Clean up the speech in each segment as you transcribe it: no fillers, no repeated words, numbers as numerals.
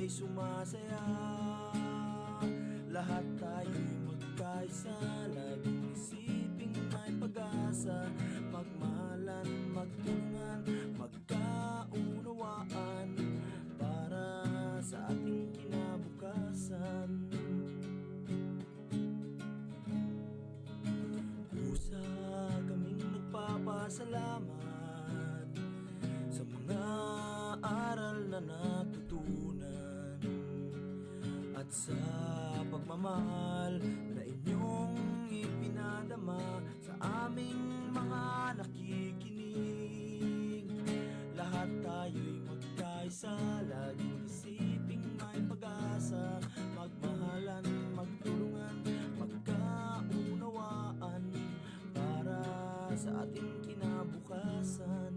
tayo'y sumasaya, lahat tayo'y magkaisa, laging isiping may pag-asa, magmahalan, magtulungan, magkaunawaan, para sa ating kinabukasan. Kusa kaming nagpapasalamat sa mga aral na natutunan, at sa pagmamahal na inyong ipinadama sa aming mga nakikinig. Lahat tayo'y magkaisa, laging isiping may pag-asa, magmahalan, magtulungan, magkaunawaan, para sa ating kinabukasan.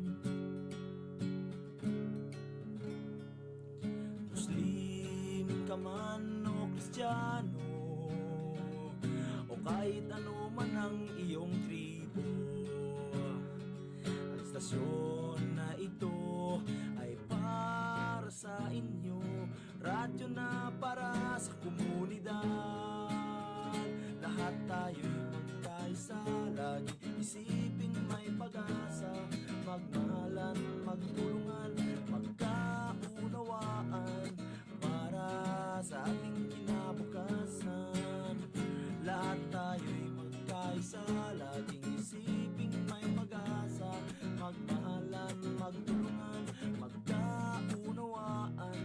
Muslim ka man o Kristiyano, o kahit ano man ang iyong tribo, ang istasyon na ito ay para sa inyo, radyo na para sa komunidad. Lahat tayo'y magkaisa, lagi isiping may pag-asa, magmahalan, magtulungan, magkaunawaan, para sa ating kinabukasan. Lahat tayo'y magkaisa, laging isiping may pag-asa, magmahalan, magtulungan, magkaunawaan,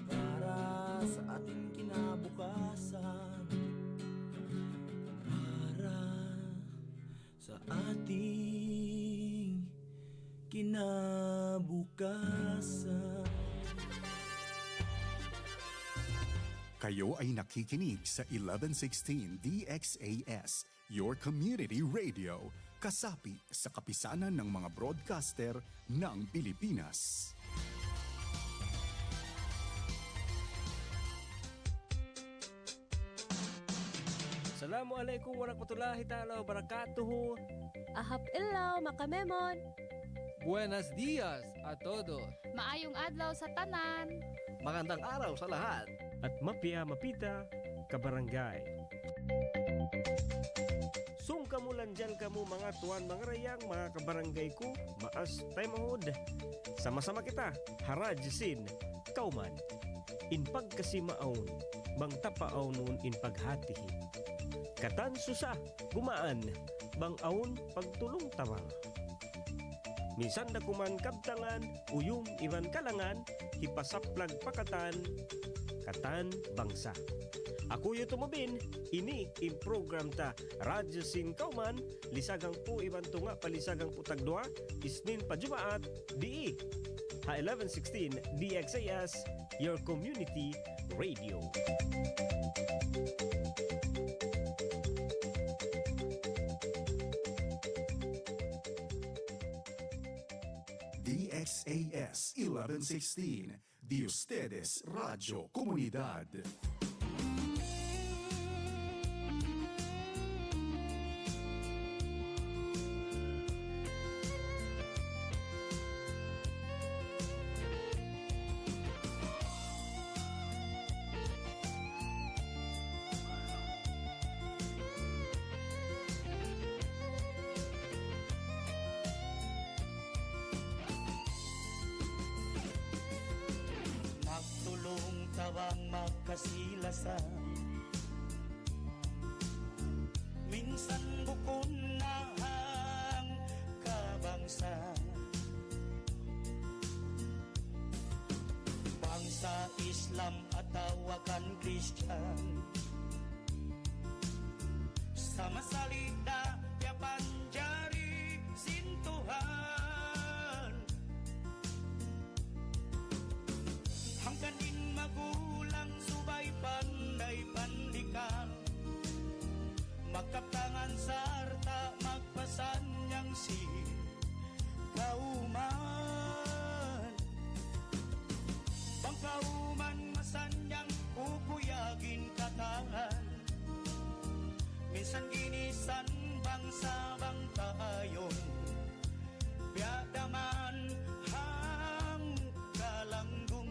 para sa ating kinabukasan. Para sa ating kinabukasan. Kayo ay nakikinig sa 1116 DXAS, your community radio, kasapi sa kapisanan ng mga broadcaster ng Pilipinas. Assalamualaikum warahmatullahi ta'ala wabarakatuh. Ahap illaw, makamemon. Buenos dias a todos. Maayong adlaw sa tanan. Magandang araw sa lahat. At mapya mapita kabarangay. Sung kamulan dyan kamo mga tuwan, mga rayang, mga kabarangay ko, maas tayo mahod. Sama-sama kita, harajsin, kauman. In pagkasimaon, bang tapaaw nun in paghatihin. Katan susa, gumaan, bang aon pagtulong tawang. Minsan na kuman kabtangan, uyong iban kalangan, hipasaplag pakatan, katan bangsa. Ako yu tumubin, ini in program ta Radyo Sin Kauman, lisagang po iban tunga palisagang putagdua, isnin pa Jumaat, di ha 1116 DXAS, your community radio. DXAS 1116, de ustedes Radio Comunidad. Tawang magkasilasan, minsan bukon na ang kabangsa. Bangsa Islam at tawakan Christian, sama salita yapan jari sintuhan. Hanggang din magulang subay panday pandikan, magkaptangan sarta magpasanyang si kauman. Bang kauman masanyang kukuyagin katangan, minsan ginisan bangsa bang tayon, biadaman hang kalanggung.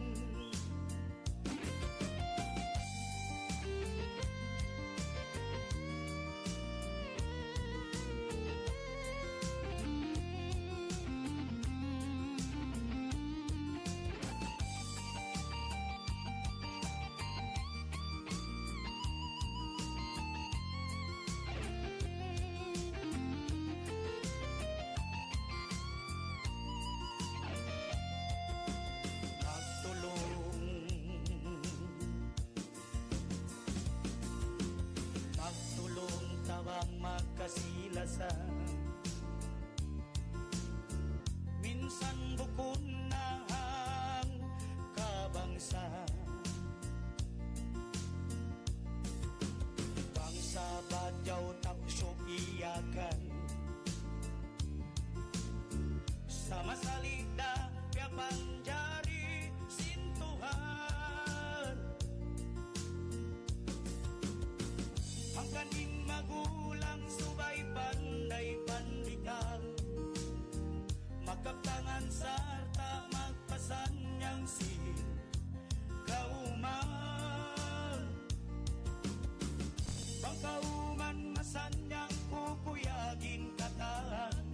kaning magulang subay panday pandikal magkaptangan sarta magpasanyang si kauman pangkauman masanyang kukuyagin katahan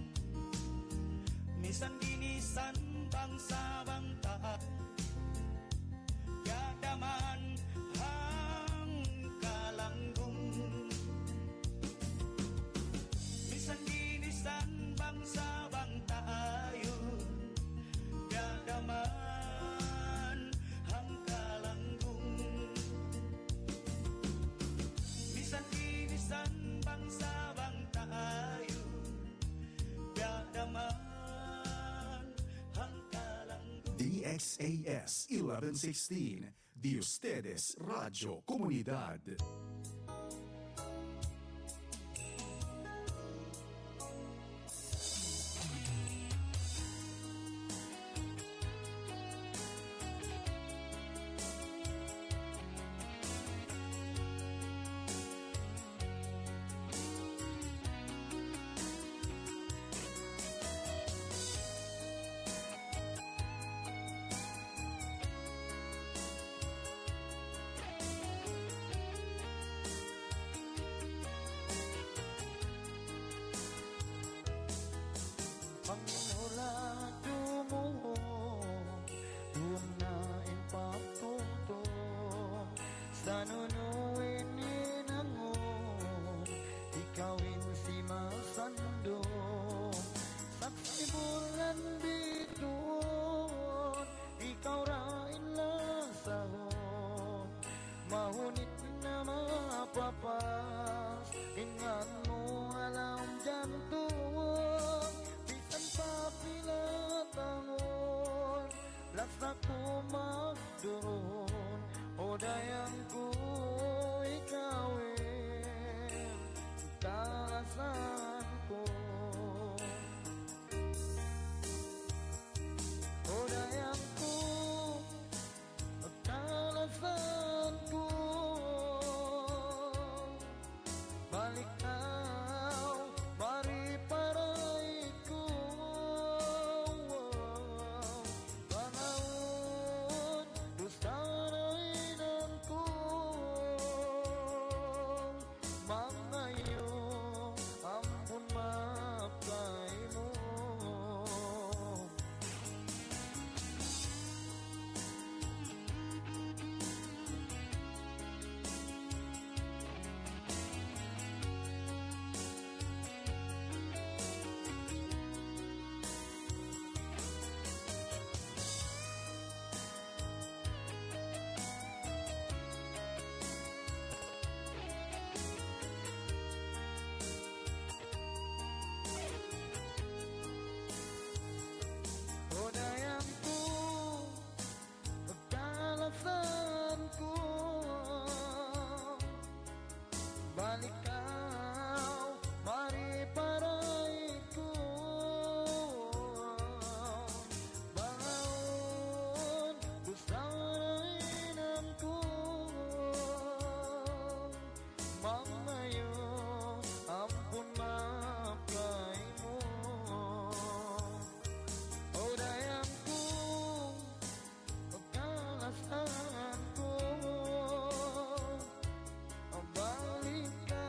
misan ginisan bangsa bangta yadaman hang kalanggung misan ginisan bangsa bangta ayun yadaman hang kalanggung misan ginisan bangsa bangta ayun yadaman hang kalanggung. DXAS 1116, de ustedes Radio Comunidad. Pangulado mo, doon na ipagtutong sa nunuin inangon, ikawin si Masandong. Saksi bulan bituon, ikaw rain lang sahon, mahunit na mapapas, ingat mo alam dyan tuon. Pilatangon, lasa ko magdoon, o dayang ko ikawin, kalasan ko. O dayang ko, kalasan ko, balik now, mari paray ko. Panahon, gustarain ko, mga iyong ampun mapay mo. O dayang ko, pagkalasan ko, balik ikaw, mari paray ko. Bangaon, gustarain ko, mamayo, ampun mapay mo. O dayang ko, pagkalasan ko, balik ka,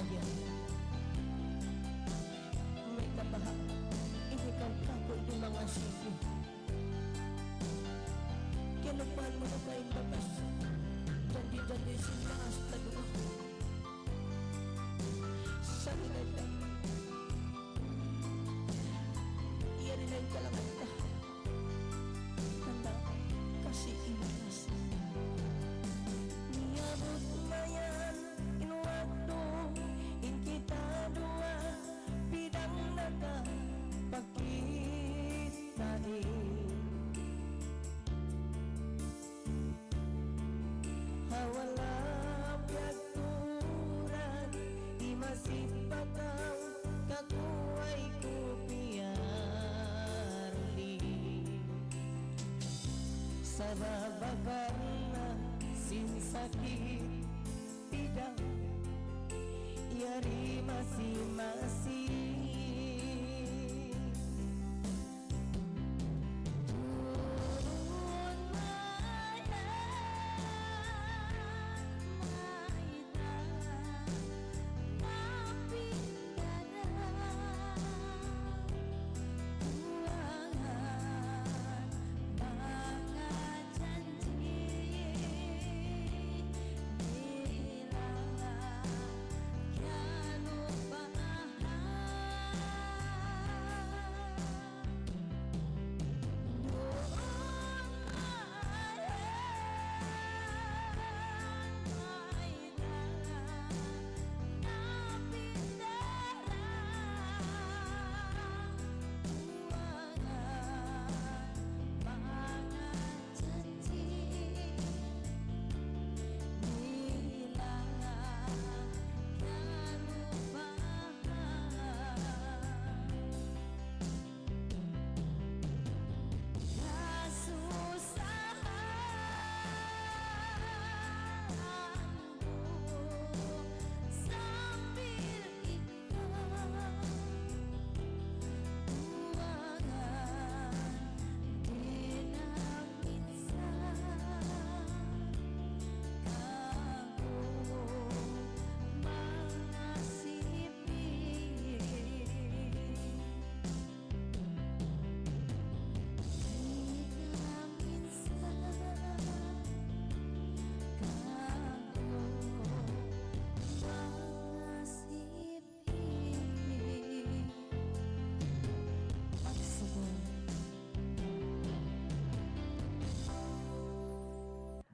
bayan. May kabaha, inikaw ka ko yung mga sisi. Kinupahan mo na kayong babas, dandi-dandi sila hasta doon. Sa hinay iyarinay ka lang ata. Tanda kasi inas. Niyabot mayan, inuwato, inkita dua, bidang naga, pagkitain. Hawala piyagturan, di masipataw, kakuway ko piyarli. Sarabakar na sinsakit, bidang, yari masi-masi.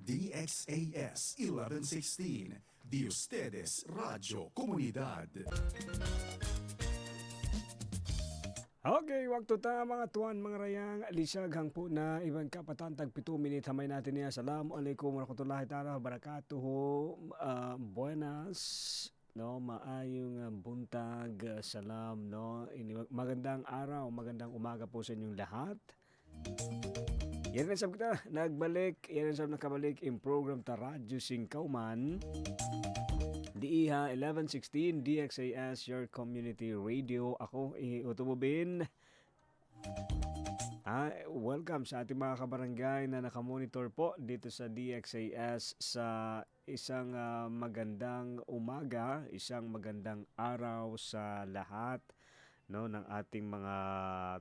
DXAS 1116, de ustedes Radio Comunidad. Okay, waktu ta mga tuan mga rayang lisaghang po na ibang kapatantag 7 minit hamay natin niya. Assalamualaikum warahmatullahi ta'ala wabarakatuh. Buenas, no, maayong buntag, salam, no. Magandang araw, magandang umaga po sa inyong lahat. Yan ang sabi kita, nagbalik, yan ang sabi nakabalik in program ta Radyo Singkauman. DIHA 1116 DXAS, your community radio. Ako, Utububin. Welcome sa ating mga kabarangay na nakamonitor po dito sa DXAS sa isang magandang umaga, isang magandang araw sa lahat, no, ng ating mga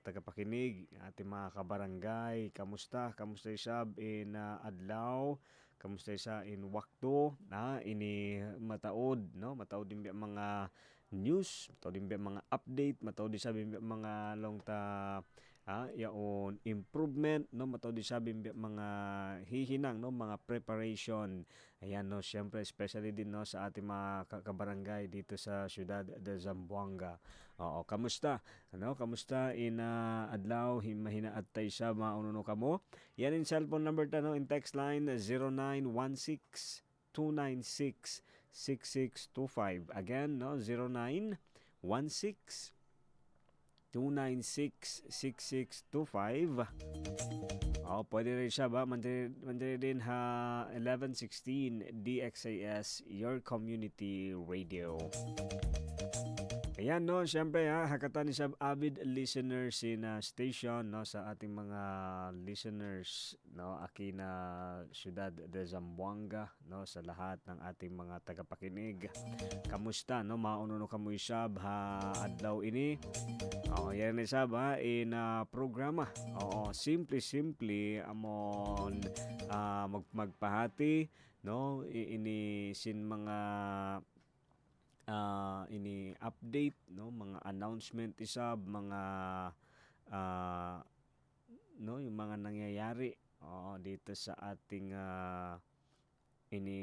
tagapakinig, ating mga kabarangay. Kamusta isab in adlaw? Kamusta isa in wakto? Ini mataod, no? Mataod din mga news, mataod din mga update, mataod din sabi mga long ta yaon improvement, no, mataod din sabi mga hihinang, no, mga preparation. Ayan, no, syempre especially din, no, sa ating mga kabarangay dito sa Ciudad de Zamboanga. Oo, kamusta? Ano, kamusta in adlaw himahina at tay sa maununo kamo? Yan in cellphone number tano in text line 0916-296-6625. Again, no, 0916-296-6625. Pwede rin siya ba? Mandiri din ha 1116 DXAS, your community radio. Ayan no, syempre hakatan ni sab avid listeners in station no sa ating mga listeners no aki na siyudad de Zamboanga no sa lahat ng ating mga tagapakinig. Kamusta no? Mauno no kamoy sab ha adlaw ini. Yan ni sab in programa. Simple amon magpahati no ini sin mga ini update no mga announcement isab mga no yung mga nangyayari dito sa ating ini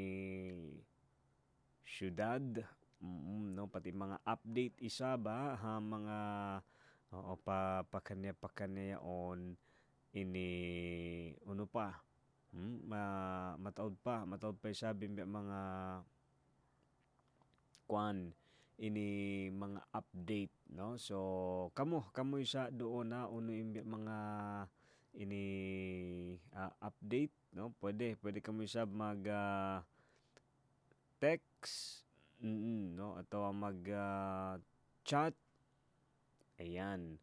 syudad no pati mga update isab ha mga pakanya on ini ano pa mataod pa isabi mga kwan ini mga update no so kamo isa doon na uno yung mga ini update no pwede kamo isa mag text no atau mag chat ayan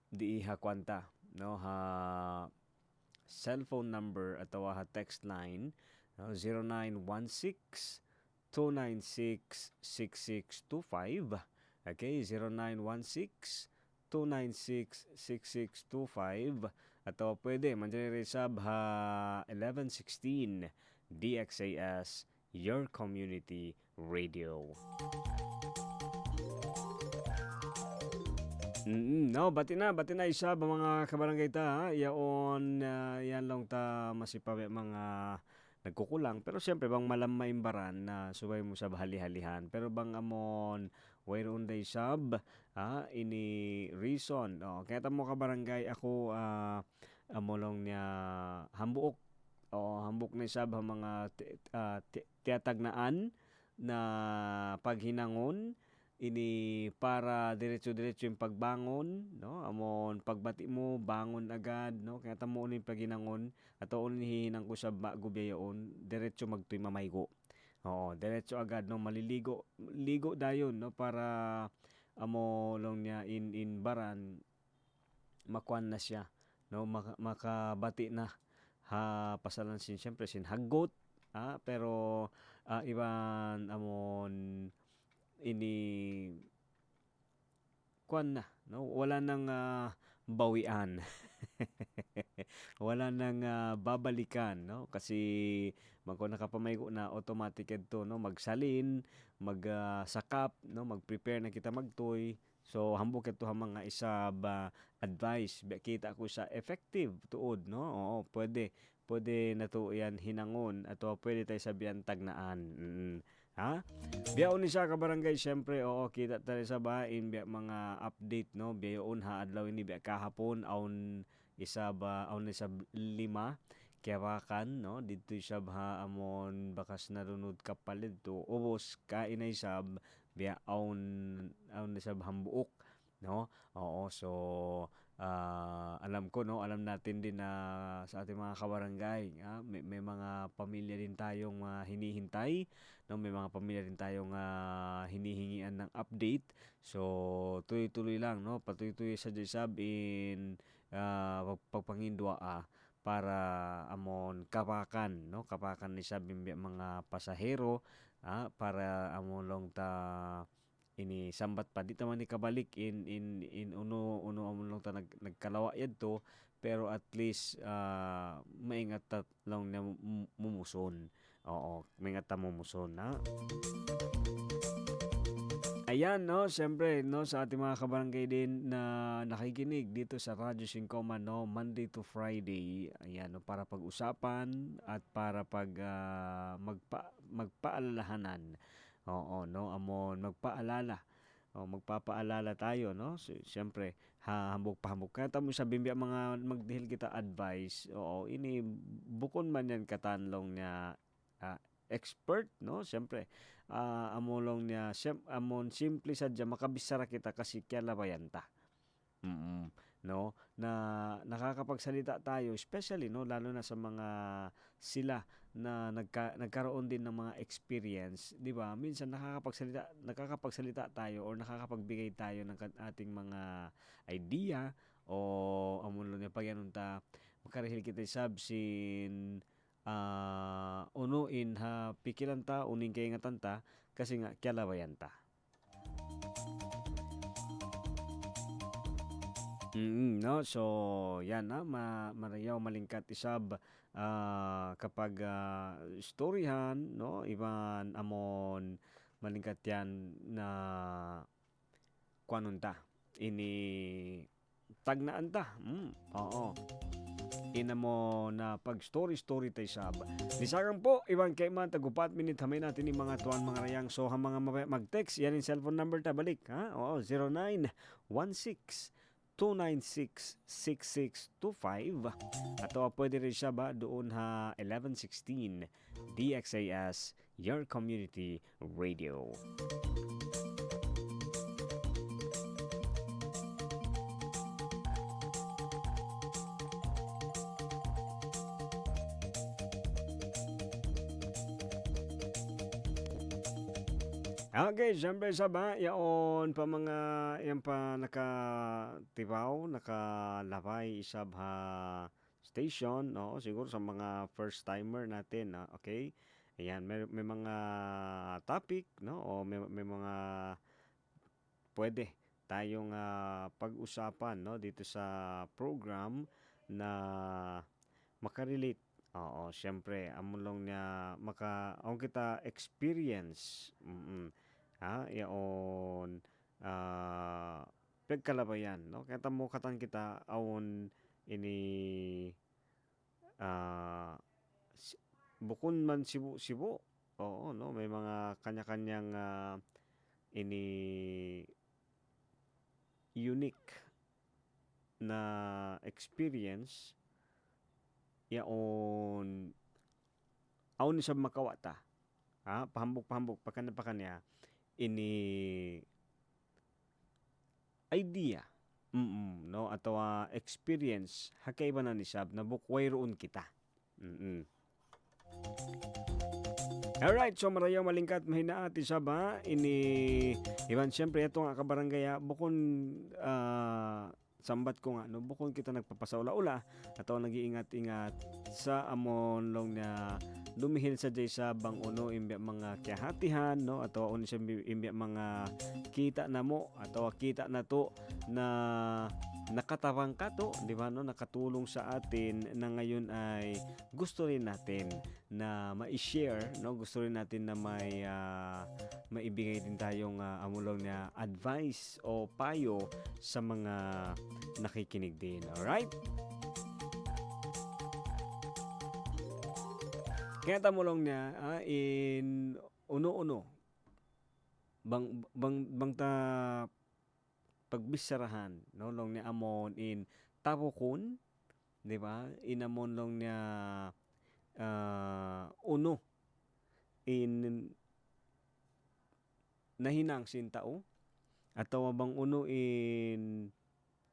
di ha kwanta no ha cellphone number atau ha text line no 0916 296-6625. Okay, 0916-296-6625. Atau pwede, manjari sab ha 1116 DXAS, your community radio. No, bati na isa mga kabarangay ta yaon yan lang ta masipabe mga nagkukulang pero siyempre bang malam maimbaran na subay mo sa bahali-halihan pero bang amon wayron day sab ini reason kaya tamo ka barangay ako amolong niya hambuk na sab mga tiyatagnaan na paghinangon ini para diretso yung pagbangon no amon pagbati mo bangon agad no kaya tamo ni paginangon ato hihinang ko sa gubiyaon diretso magtoy mamaygo diretso agad no ligo dayon no para amo long niya in baran makuan na siya no makabati na ha pasalan siyempre haggot pero iban amon ini kuan na no wala nang bawian wala nang babalikan no kasi magko nakapamaygo na automatic ito no magsalin magsakap no magprepare na kita magtoy so hambok ito ha mga isab advice kita ko sa effective tuod no pwede na to yan hinangon ato pwede tayo sabihan tagnaan biyaon ni siya ka barangay syempre kita tayo sa bain biya mga update no biyaon ha adlaw ini biya kahapon aun isa 5 kiyawakan no dito isab ha amon bakas narunod kapalit to ubos ka inay sab biya aun isab hambuok no so alam natin din na sa ating mga kabarangay may mga pamilya din tayong hinihintay no may mga pamilya din tayong hinihingian ng update so tuloy lang no patuloy sa sab in pagpangindwa para amon kapakan ni sabi mga pasahero para amon long ta ini sambat pa di taman ni kabalik in uno amon lang ta nagkalawa yadto pero at least maingat ta lang na mumuson maingat ta mumuson ayan no syempre no sa ating mga kabarangay din na nakikinig dito sa Radyo Singkoman no Monday to Friday ayan no para pag-usapan at para pag magpaalalahanan no amon magpapaalala tayo no so, syempre hambog kaya tamo sa bimbya mga magdihil kita advice ini bukon man yan katanlong niya expert no syempre amolong niya amon simple sadya makabisara kita kasi kaya labayan ta no na nakakapagsalita tayo, especially no, lalo na sa mga sila na nagkaroon din ng mga experience, 'di ba? Minsan nakakapagsalita tayo or nakakapagbigay tayo ng ating mga idea o amon niya pagyanon ta makarihil kita sabsin unuin ha pikilan ta uning kay nga tanta kasi nga kyalabayan ta. No, so yan na marayaw malingkat isab kapag storyahan no iban amon malingkat yan na kuanon ta ini tagnaan ta. Oo. Ina mo na pag story tayo sab. Nisagang po, ibang kay man tagupat minute hamay natin yung mga tuwan mga rayang. So, ang mga mag-text, yan yung cellphone number ta balik. Ha? Oo, 0916-296-6625. At pwede rin siya ba doon ha 1116 DXAS, Your Community Radio. Okay, siyempre saba, yaon pa mga, yan pa nakatibaw, nakalabay isab ha station, no? Siguro sa mga first timer natin, okay? Ayan, may mga topic, no? O may mga pwede tayong pag-usapan, no? Dito sa program na makarelate. Oo, siyempre, amulong niya ang kita experience. Yaon pagkalabayan, no? Kaya mo katan kita awon ini bukon man sibo. Oo, no? May mga kanya-kanyang ini unique na experience yaon awon ni sab makawata. Pahambok pakanya ini idea no atau experience hakay ba na ni sab na bukway roon kita. Alright, so marayaw malingkat mahina ati saba ini iban siyempre ito nga kabarangaya bukon sambat ko nga no bukon kita nagpapasaula-ula atau nag-iingat-ingat sa amon long na lumihil sa jay sa bang uno imbya mga kihatihan no atau uno sa imbya mga kita na mo atau kita na to na nakatawang ka to, di ba no, nakatulong sa atin na ngayon ay gusto rin natin na ma-share, no, gusto rin natin na maibigay din tayong amulong na advice o payo sa mga nakikinig din. Alright? Kaya tamulong niya in uno-uno bang ta pagbisarahan no long ni amon in tapokon, di ba? Inamon long niya uno in nahinang sin tao atau bang uno in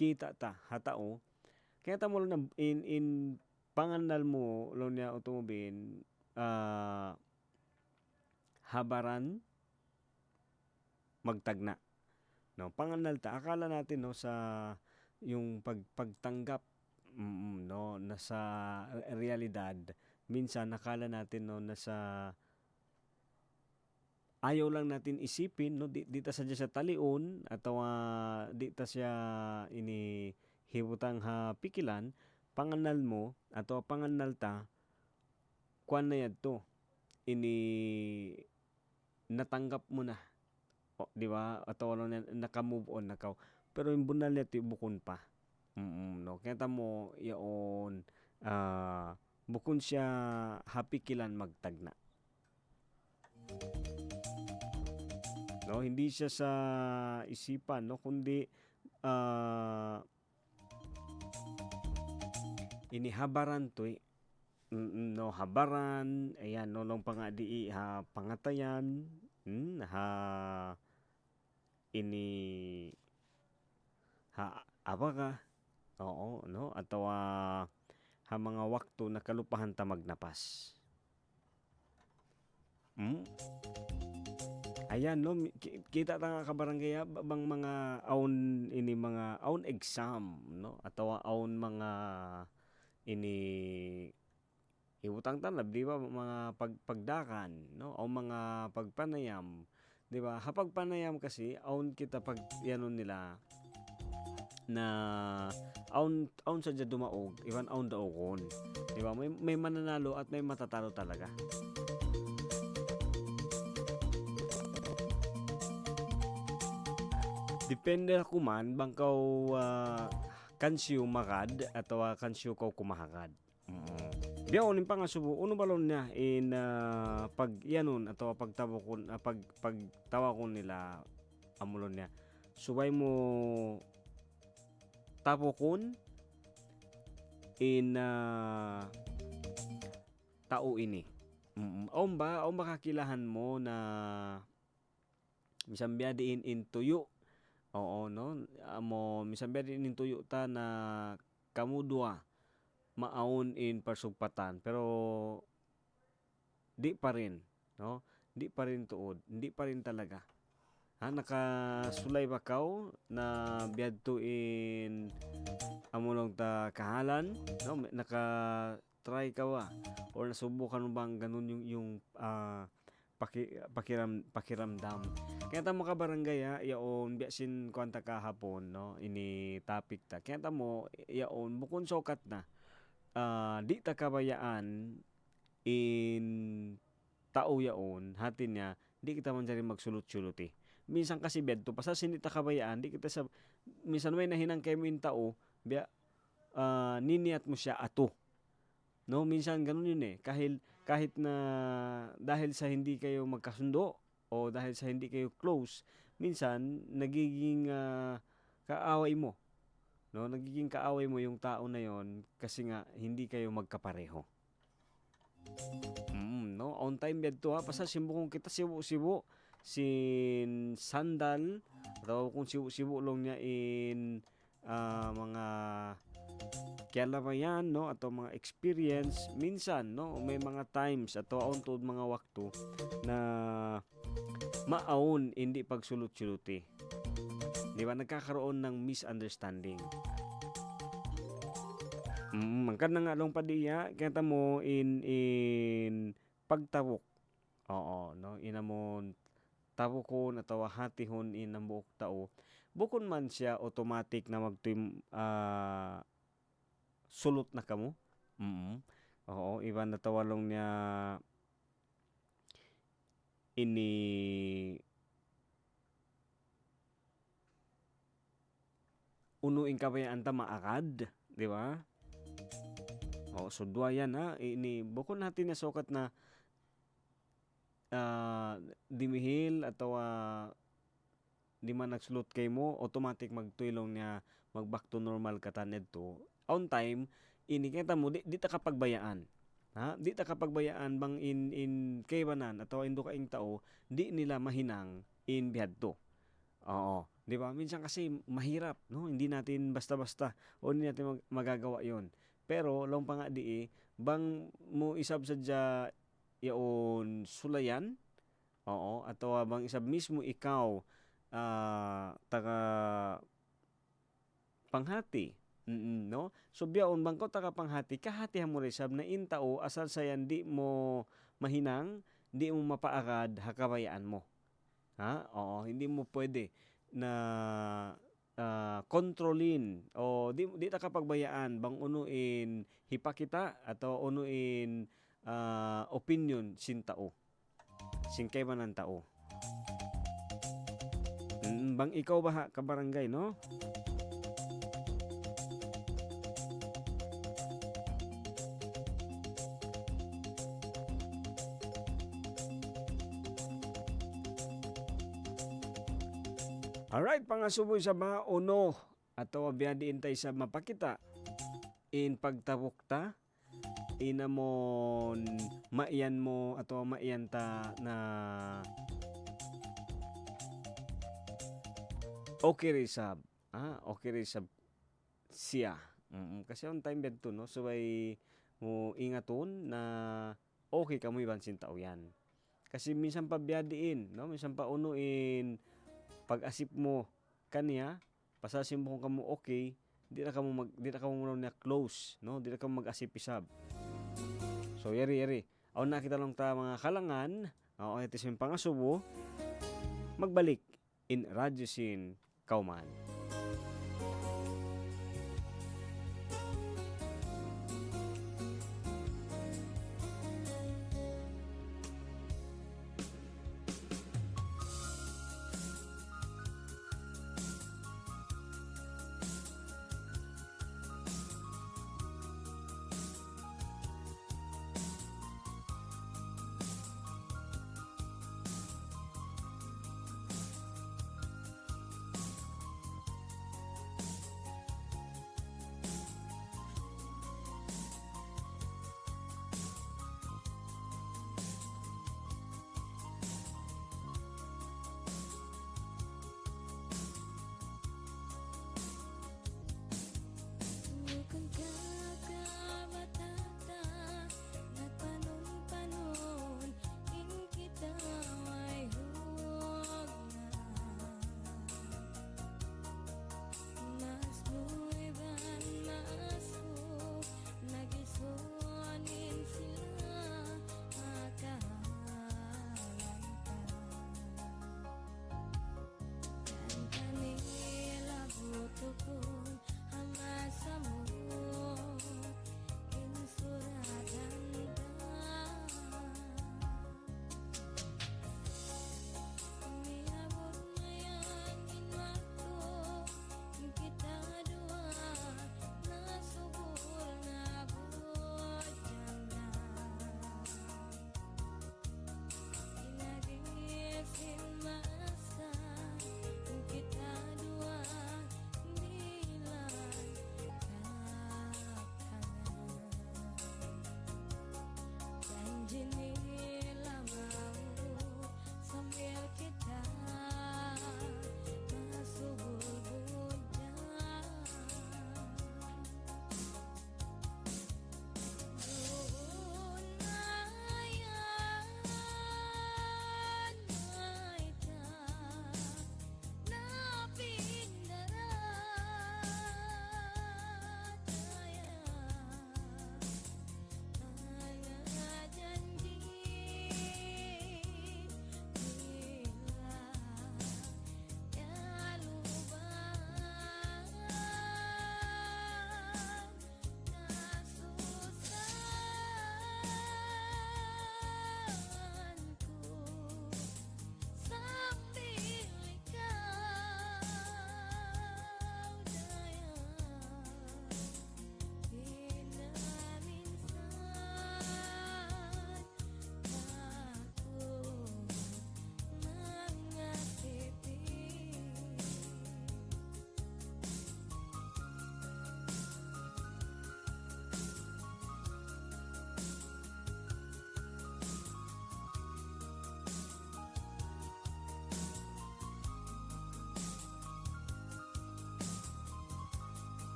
kita ta hatao kaya ta mo na in panganal mo long niya utumobin habaran magtagna. No, panganal ta akala natin no sa yung pagtanggap no nasa realidad minsan nakala natin no nasa ayaw lang natin isipin no di ta sadya sa talion atau di ta siya ini hibutang ha pikilan panganal mo atau panganal ta kuan na yadto ini natanggap mo na. Di ba? Atau naka-move on na ka. Pero yung bunal nito bukon pa. No? Kaya mo yaon bukon siya happy kilan magtagna. No, hindi siya sa isipan no kundi inihabaran to no habaran ayan no long pangadi ha pangatayan ha ini ha apa ka Oo, no? Atawa ha mga wakto na kalupahan ta magnapas. Mm? Ayan, no? Kita ta nga kabarangay bang mga aun ini mga aun exam, no? Atawa aun mga ini iutang tanlab, di ba? Mga pagdakan, no? O mga pagpanayam, di ba? Hapag panayam kasi, aun kita pag yanon nila na aun sadya dumaog, iwan aun daogon. Di ba? May mananalo at may matatalo talaga. Depende ako man bangkaw kansyo makad atau kansyo kaw kumahakad. Biyaw nin pangasubo uno balon niya in pag yanon atau pagtawakon pagtawakon nila amulon niya. Subay mo tapokon in tao ini. O makakilahan mo na misang biya diin in tuyo. Oo, no? Misang biya diin in tuyo ta na kamudwa maaon in parsugpatan pero di pa rin, no? Di pa rin tuod, di pa rin talaga. Nakasulay ba kaw na biadto in amulong ta kahalan, no? Naka-try ka ba or nasubukan mo bang ganun yung pakiramdam. Kaya ta mo ka barangay yaon biasin kwanta kahapon, no? Ini topic ta. Kaya ta mo yaon bukon sokat na. Di ta kabayaan in tao yaon hatin niya di kita man dyan magsulot-suluti. Minsan kasi bedto pasas hindi ta kabayaan di kita sa minsan may nahinang kayo in tao biya niniat mo siya ato. No, minsan ganun yun kahit na dahil sa hindi kayo magkasundo o dahil sa hindi kayo close, minsan nagiging kaaway mo. No, nagiging kaaway mo yung tao na yon kasi nga hindi kayo magkapareho. No, on time bedto pasal simbukong kita sibu-sibu sin sandal atau kung sibu-sibu long niya in mga kaya ba yan, no? Atau mga experience minsan, no? May mga times atau auntod mga wakto na maaon hindi pagsulot-suluti. Di ba? Nagkakaroon ng misunderstanding. Mangkan na nga lang padiya, kaya mo in pagtawok. Oo, no? Inamon tawokon atau hatihon in ang buok tao. Bukon man siya automatic na magtuim sulot na kamo. Oo, iban na tawalong niya ini unuing kabayaan ta maakad, di ba? O, so dua yan ini bukod natin na sukat na dimihil atau di man nagsulot kay mo, automatic magtuilong niya mag-back to normal kataned to. On time, ini kita mo, di ta kapagbayaan. Di ta kapagbayaan bang in kaybanan atau indo kaing tao, di nila mahinang in biyadto. Oo. Di ba? Minsan kasi mahirap, no? Hindi natin basta-basta o hindi natin magagawa yon. Pero, long pa nga bang mo isab sadya yaon sulayan, oo, atau bang isab mismo ikaw taga panghati, no? So biyaon bang ko taga panghati, kahatihan mo rin sab na intao asal sayan di mo mahinang, di mo mapaagad hakabayaan mo. Oo, hindi mo pwede na kontrolin o di ta kapagbayaan bang unuin hipakita atau unuin opinion sin tao. Sin kayman ng tao. Bang ikaw ba kabarangay, no? Alright, pangasuboy sa mga uno atau biyadiin tayo sa mapakita in pagtabukta inamon maiyan mo atau maiyan ta na okay rin sab okay rin sab siya Kasi on time bed to, no? So ay mo ingaton na okay ka mo ibansin tao yan. Kasi minsan pa biyadiin, no? Minsan pa unuin pag-asip mo kaniya, pasasim mo kung kamo okay, di na kamo na close, no? Di na kamo mag-asip isab. So yari. Aw nakita lang ta mga kalangan, ito sa pangasubo, magbalik in Radyo Sin Kauman.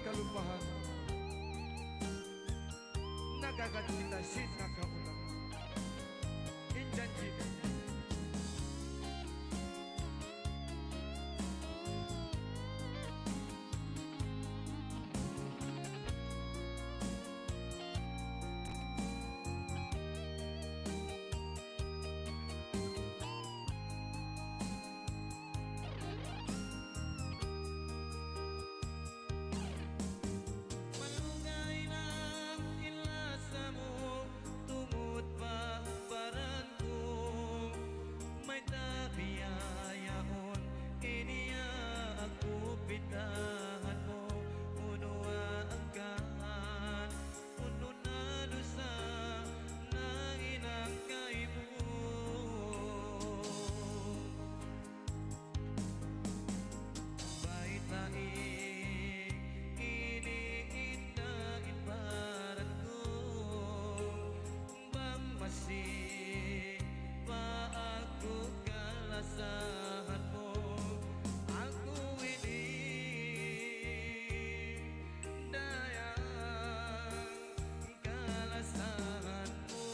kalupahan nagaganti sin nakaulang injanji Malungay ng inlasa mo, tungod pa paran ko. May tabiyayaon, iniya ako pitahan mo. Uno ang kahan, uno na lusa, nang inangkay mo. Bait laing iniindain paran ko. Bamasi pa ako kalasahan mo. Ako ini dayang kalasahan mo.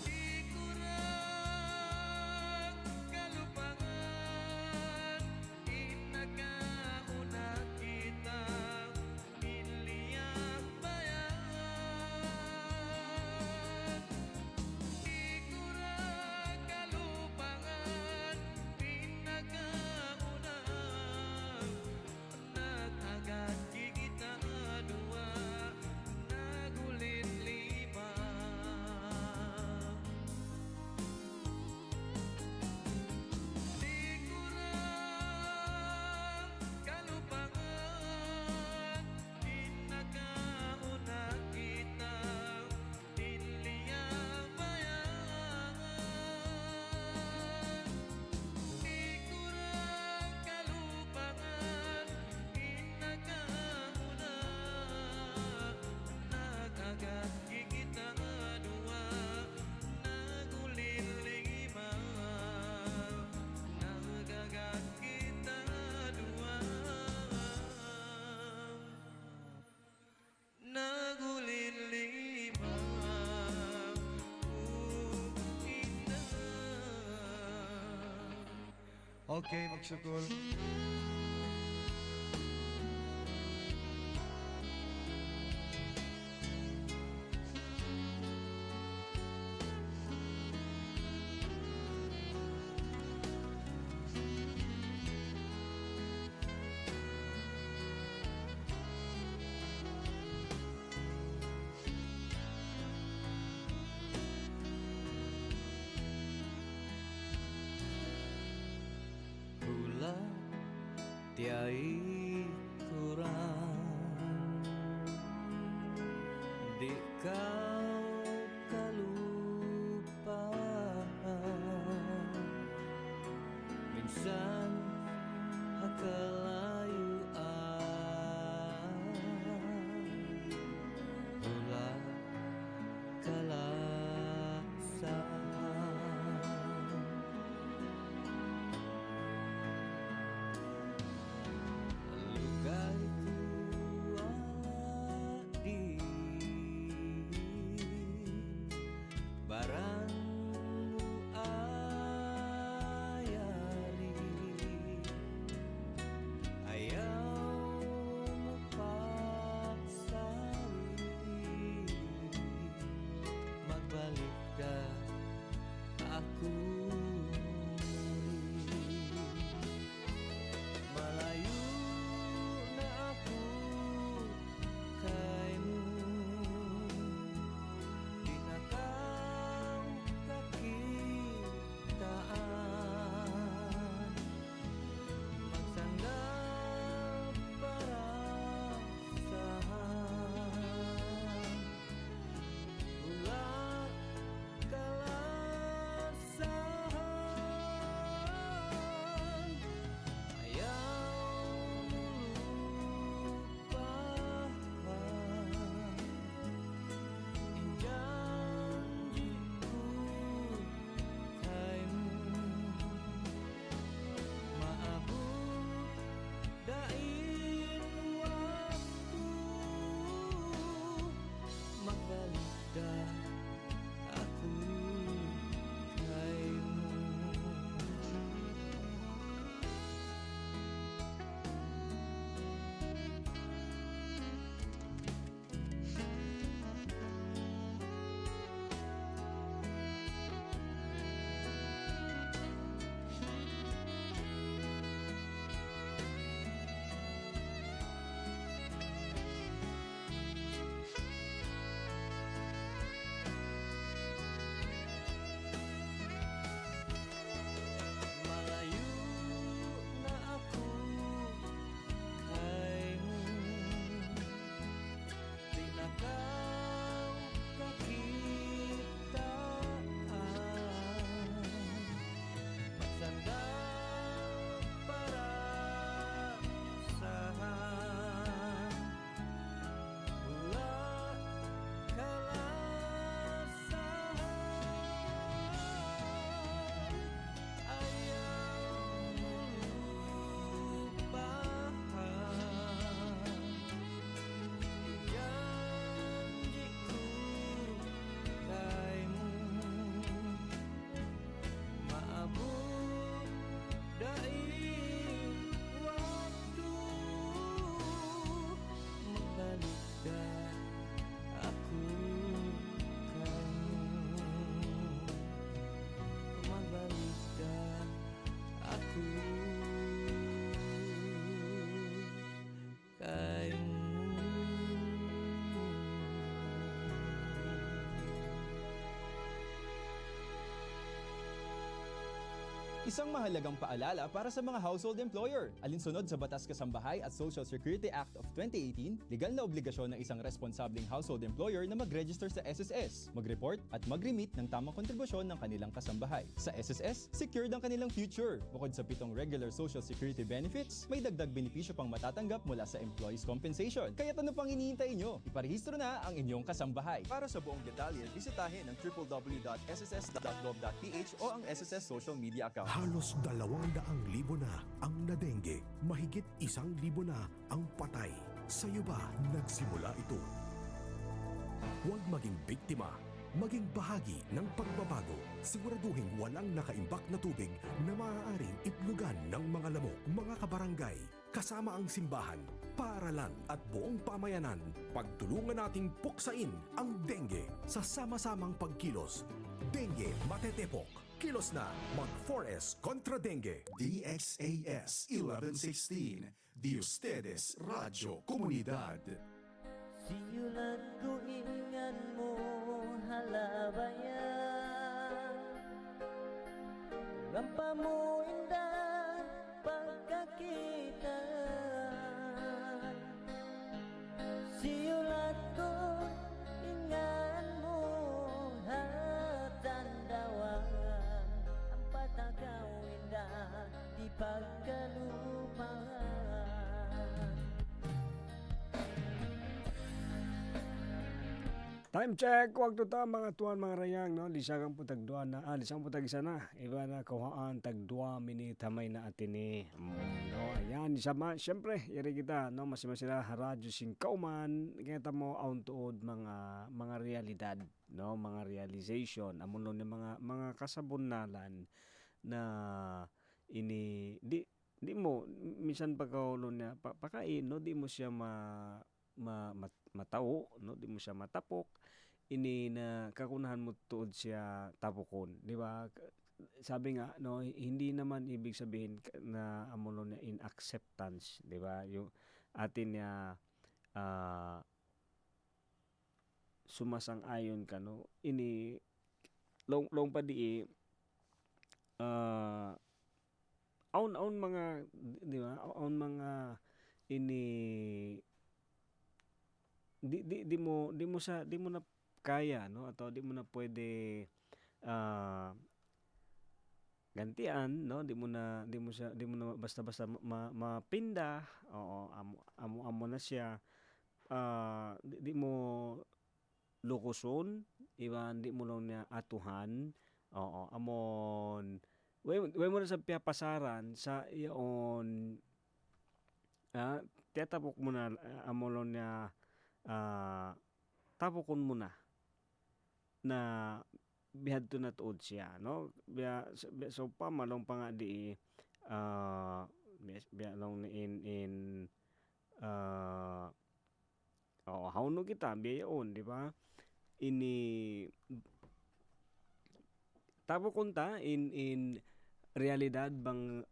Di kurang kalupangan, inagauna kita, inliyang bayan. Di kurang kalupangan, inagauna, nagagad kita dua, nagulit lima. Di kurang kalupangan, inagauna kita, inliyang bayan. Di kurang kalupangan, inagauna, nagagad kita dua, nagulit lima. Nagagad kita dua, nagulit lima. Inang. okay magsukol Pula tiai kurang, di kau kalupahan. Minsan hakalayuan, pula kalasahan. Lugay ku ala di Isang mahalagang paalala para sa mga household employer. Alinsunod sa Batas Kasambahay at Social Security Act of 2018, legal na obligasyon ng isang responsableng household employer na mag-register sa SSS, mag-report at mag-remit ng tamang kontribusyon ng kanilang kasambahay. Sa SSS, secured ang kanilang future. Bukod sa 7 regular Social Security benefits, may dagdag benepisyo pang matatanggap mula sa employees' compensation. Kaya't ano pang hinihintay nyo? Iparehistro na ang inyong kasambahay. Para sa buong detalye, bisitahin ang www.sss.gov.ph o ang SSS social media account. Halos 200,000 na ang nadengge. Mahigit 1,000 na ang patay. Sa'yo ba nagsimula ito? Huwag maging biktima. Maging bahagi ng pagbabago. Siguraduhin walang nakaimbak na tubig na maaaring itlugan ng mga lamok. Mga kabarangay, kasama ang simbahan, paaralan at buong pamayanan, pagtulungan nating puksain ang dengue sa sama-samang pagkilos. Dengue Matetepok. Kilos na, mag-4S kontra dengue. DXAS 1116, Di Ustedes Radio Comunidad. Siulan ko ingan mo halabayan, rampa mo indah pagkakita. Siulan ko ingan mo hatandawan, ang patakaw indah di pagkalupahan. Time check, wag to ta mga tuwan mga rayang, no? Lisagang po tagdua na, lisang po tag-isa na. Iba na kuhaan tagdua minit hamay na atini. No, ayan, syempre, yari kita, no? Masimasira radyo sing kauman, kita mo aun tuod mga realidad, no? Mga realization, amon lo ni mga kasabunalan na ini di mo minsan pagkaulo niya pakain, no? Di mo siya matao, no? Di mo siya matapok, ini na kakunahan mo tuod siya tapokon, di ba? Sabi nga, no, hindi naman ibig sabihin na amulo na in acceptance, di ba? Yung atin niya sumasang-ayon ka, no? Ini long pa di aun mga, di ba? Aun mga ini di mo na kaya, no, atau di mo na pwede gantian, no, di mo na basta-basta mapinda. Oo, amo na siya, di mo lukuson, iban di mo lang niya atuhan. Oo, amon way mo na sa pasaran sa iyon, tetapok mo na, amo lang niya tapokon mo na bihad to na tuod siya, no? So pa malong pa nga di biya long in hauno kita biyaon, di ba? Ini tapokon ta in realidad bang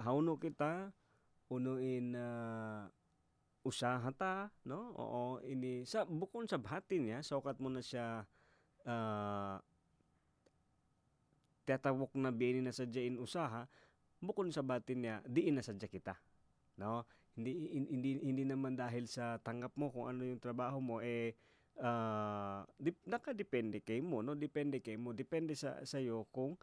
hauno kita uno in usaha ta, no? Oo, ini sa bukon sa batin niya, sukat mo na siya tetawok na bini na sadya in usaha, bukon sa batin niya diin na sadya kita, no? Hindi naman dahil sa tanggap mo kung ano yung trabaho mo, nakadepende kay mo, no? Depende sa iyo kung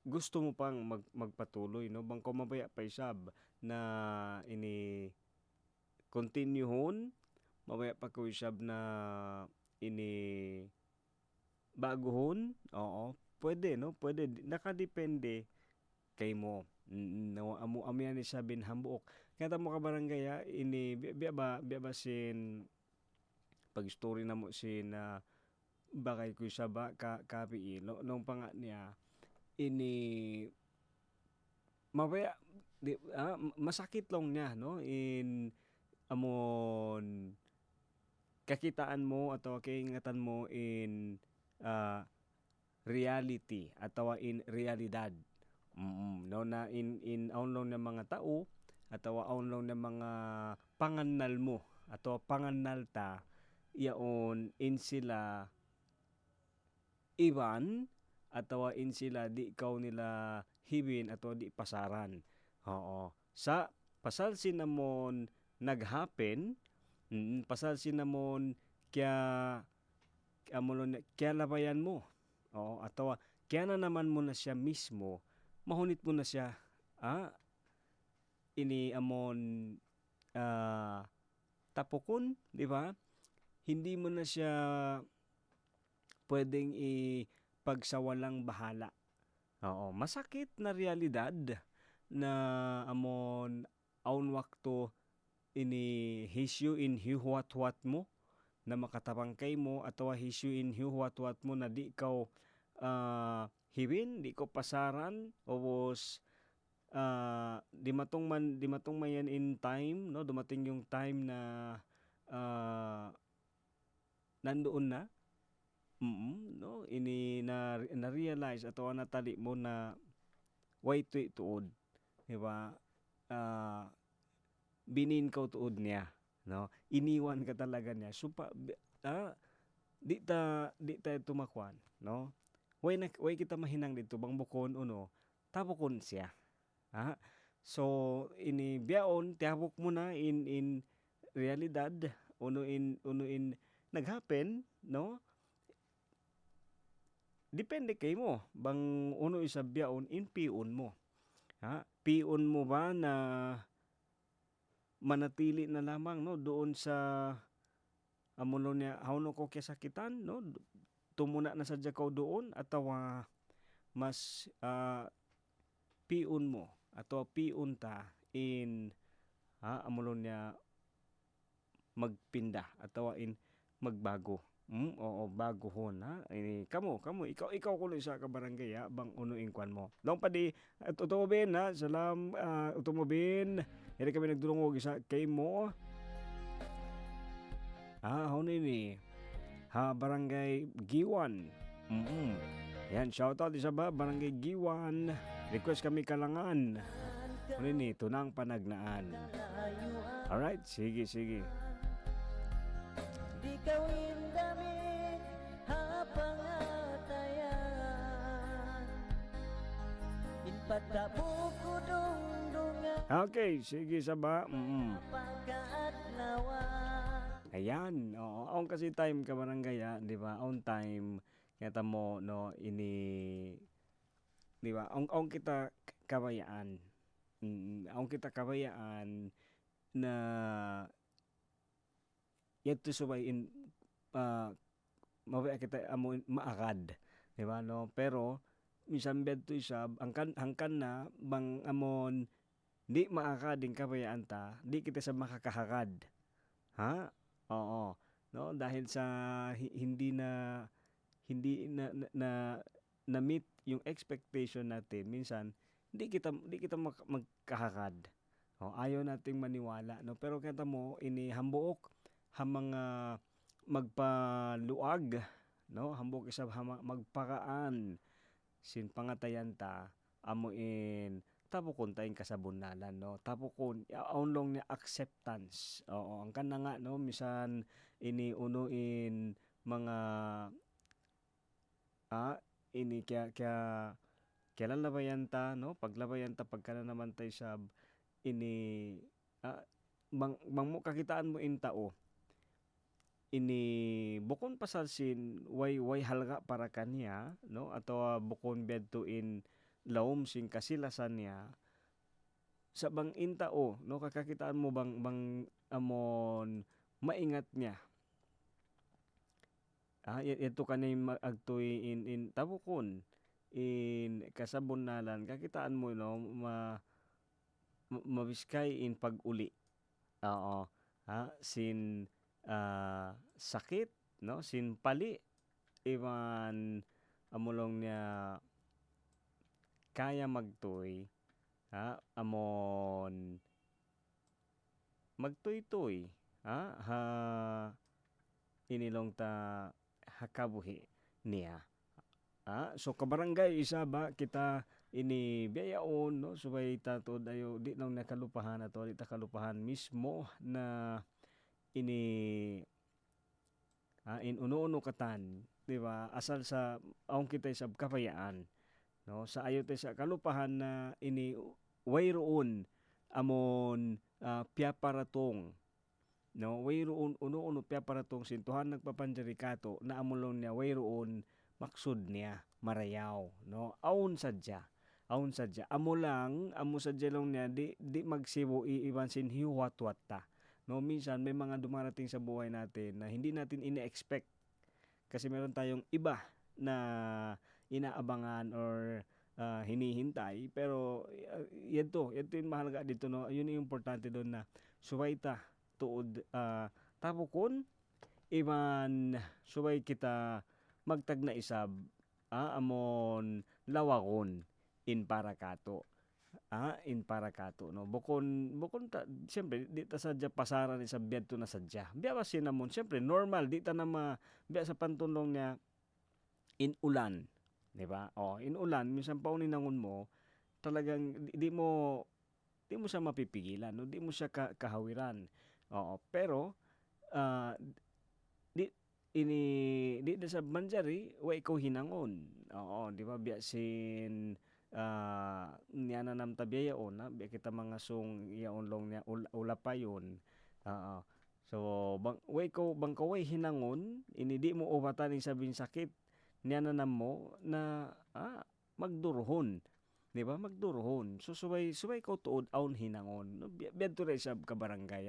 gusto mo pang magpatuloy, no? Bang kumabaya pa isab na ini continuehon, mabaya pa ko isab na ini baguhon. Oo, pwede, no? Pwede, nakadepende kay mo. No, amo ni sabin hambuok. Kaya mo ka barangay, ini biya ba sin pag-story na mo sin bakay ko siya ba kapi nung panga niya ini mabaya masakit lang niya, no? In amon kakitaan mo atau kaingatan mo in reality atau in realidad, no, na in aunlong ng mga tao atau aunlong ng mga panganal mo atau panganal ta yaon in sila iban atawa in sila di ikaw nila hibin ato di pasaran. Oo. Sa pasal sinamon naghappen, pasal sinamon kaya kaya labayan mo. Oo, atawa kaya na naman mo na siya mismo, mahunit mo na siya. Ini amon tapokon, di ba? Hindi mo na siya pwedeng ipagsawalang bahala. Oo, masakit na realidad na amon aun wakto ini hisyu in hiwat-wat mo na makatabangkay mo atawa hisyu in hiwat-wat mo na di ikaw hiwin, di ko pasaran obos di matong man yan in time, no, dumating yung time na nandoon na, no, ini na realize atawa natali mo na way tuod, di ba? Binin ka tuod niya, no, iniwan ka talaga niya, so di ta tumakwan, no, way kita mahinang dito bang bukon uno tabukon siya. So ini biyaon tihabok mo na in realidad uno in naghappen, no, depende kay mo bang uno isa biyaon in piun mo. Piun mo ba na manatili na lamang, no, doon sa amuno niya hawno ko kasakitan, no, tumuna na sadya ko doon atawa mas piun mo ato piun ta in amuno niya magpinda atawa in magbago. Oo, bagohon ini kamo ikaw kuno isa ka barangay bang uno in kwan mo. Dong pa di utubin salam utubin. Hindi kami nagdulungog isa kay mo. Hon ini barangay Giwan. Yan, shoutout isa ba barangay Giwan. Request kami kalangan. Hon ini tunang panagnaan. Alright, sige. Di kawin damit hapangatayan Inpatabo ko dungdungan Okay, sige saba. Pagkaadlawan Ayan, aon kasi time ka barangay, di ba? On time kita mo no ini, di ba? Aon kita kabayaan. Aon kita kabayaan na yato subay in mabaya kita amo maakad, di ba, no? Pero minsan bedto isa angkan na bang amon di maakad din kabayaan ta, di kita sa makakahakad. Oo, no, dahil sa hindi na meet yung expectation natin, minsan hindi kita magkahakad. Ayaw nating maniwala, no, pero kita mo ini hambuok mga magpaluag, no, hambok isa magpakaan sin pangatayan ta amuin tapokon tayong kasabunalan, no, tapokon aunlong ni acceptance. Ang kana nga, no, misan ini unuin mga ini kaya labayan ta, no, paglabayan ta pagkana naman tay sab ini bang mo kakitaan mo in tao ini bukon pasalsin way halga para kanya, no, atau bukon bedto in laom sing kasilasan niya sa bang intao, no, kakakitaan mo bang amon maingat niya. Ito kanay agtoy in tabukon in kasabunalan kakitaan mo, no, mabiskay in pag-uli. Sin sakit, no, sin pali iman amulong niya kaya magtoy amon magtoy-toy inilong ta hakabuhi niya. So kabarangay isa ba kita ini biyaon, no, subay tato dayo di nang nakalupahan ato di ta kalupahan mismo na ini in uno-uno katan di ba? Asal sa aong kita sa kapayaan, no? Sa ayo tayo sa kalupahan na ini wayroon amon piaparatong, no? Wayroon uno piaparatong sintuhan nagpapanjari kato na amulong niya wayroon maksud niya marayaw, no? Aun sadya. Amo sadya lang niya di magsibo iiwan sin hiwat-wat ta. No, minsan may mga dumarating sa buhay natin na hindi natin ine-expect kasi meron tayong iba na inaabangan or hinihintay, pero yan to yung mahalaga dito, no. Yun yung importante doon na suway ta tuod tapokon iman suway kita magtag na isab amon lawakon in parakato. In parakato, no. Bukon siyempre di ta sadya pasaran sa biadto na sadya. Biya ba sinamon siyempre normal di ta na biya sa pantunong niya in ulan, di ba? In ulan minsan paunin nangon mo talagang di mo siya mapipigilan, no. Di mo siya kahawiran. Pero di sa manjari way ko hinangon. Di ba biya sin niya na nam tabiyaon na biya kita mga sung iyaon long niya ula pa yun. So way hinangon ini di mo ubatan sabing sakit niya na nam mo na magduruhon, di ba? Magduruhon. So subay ko tuod aun hinangon, no? Biadto ra sa kabarangay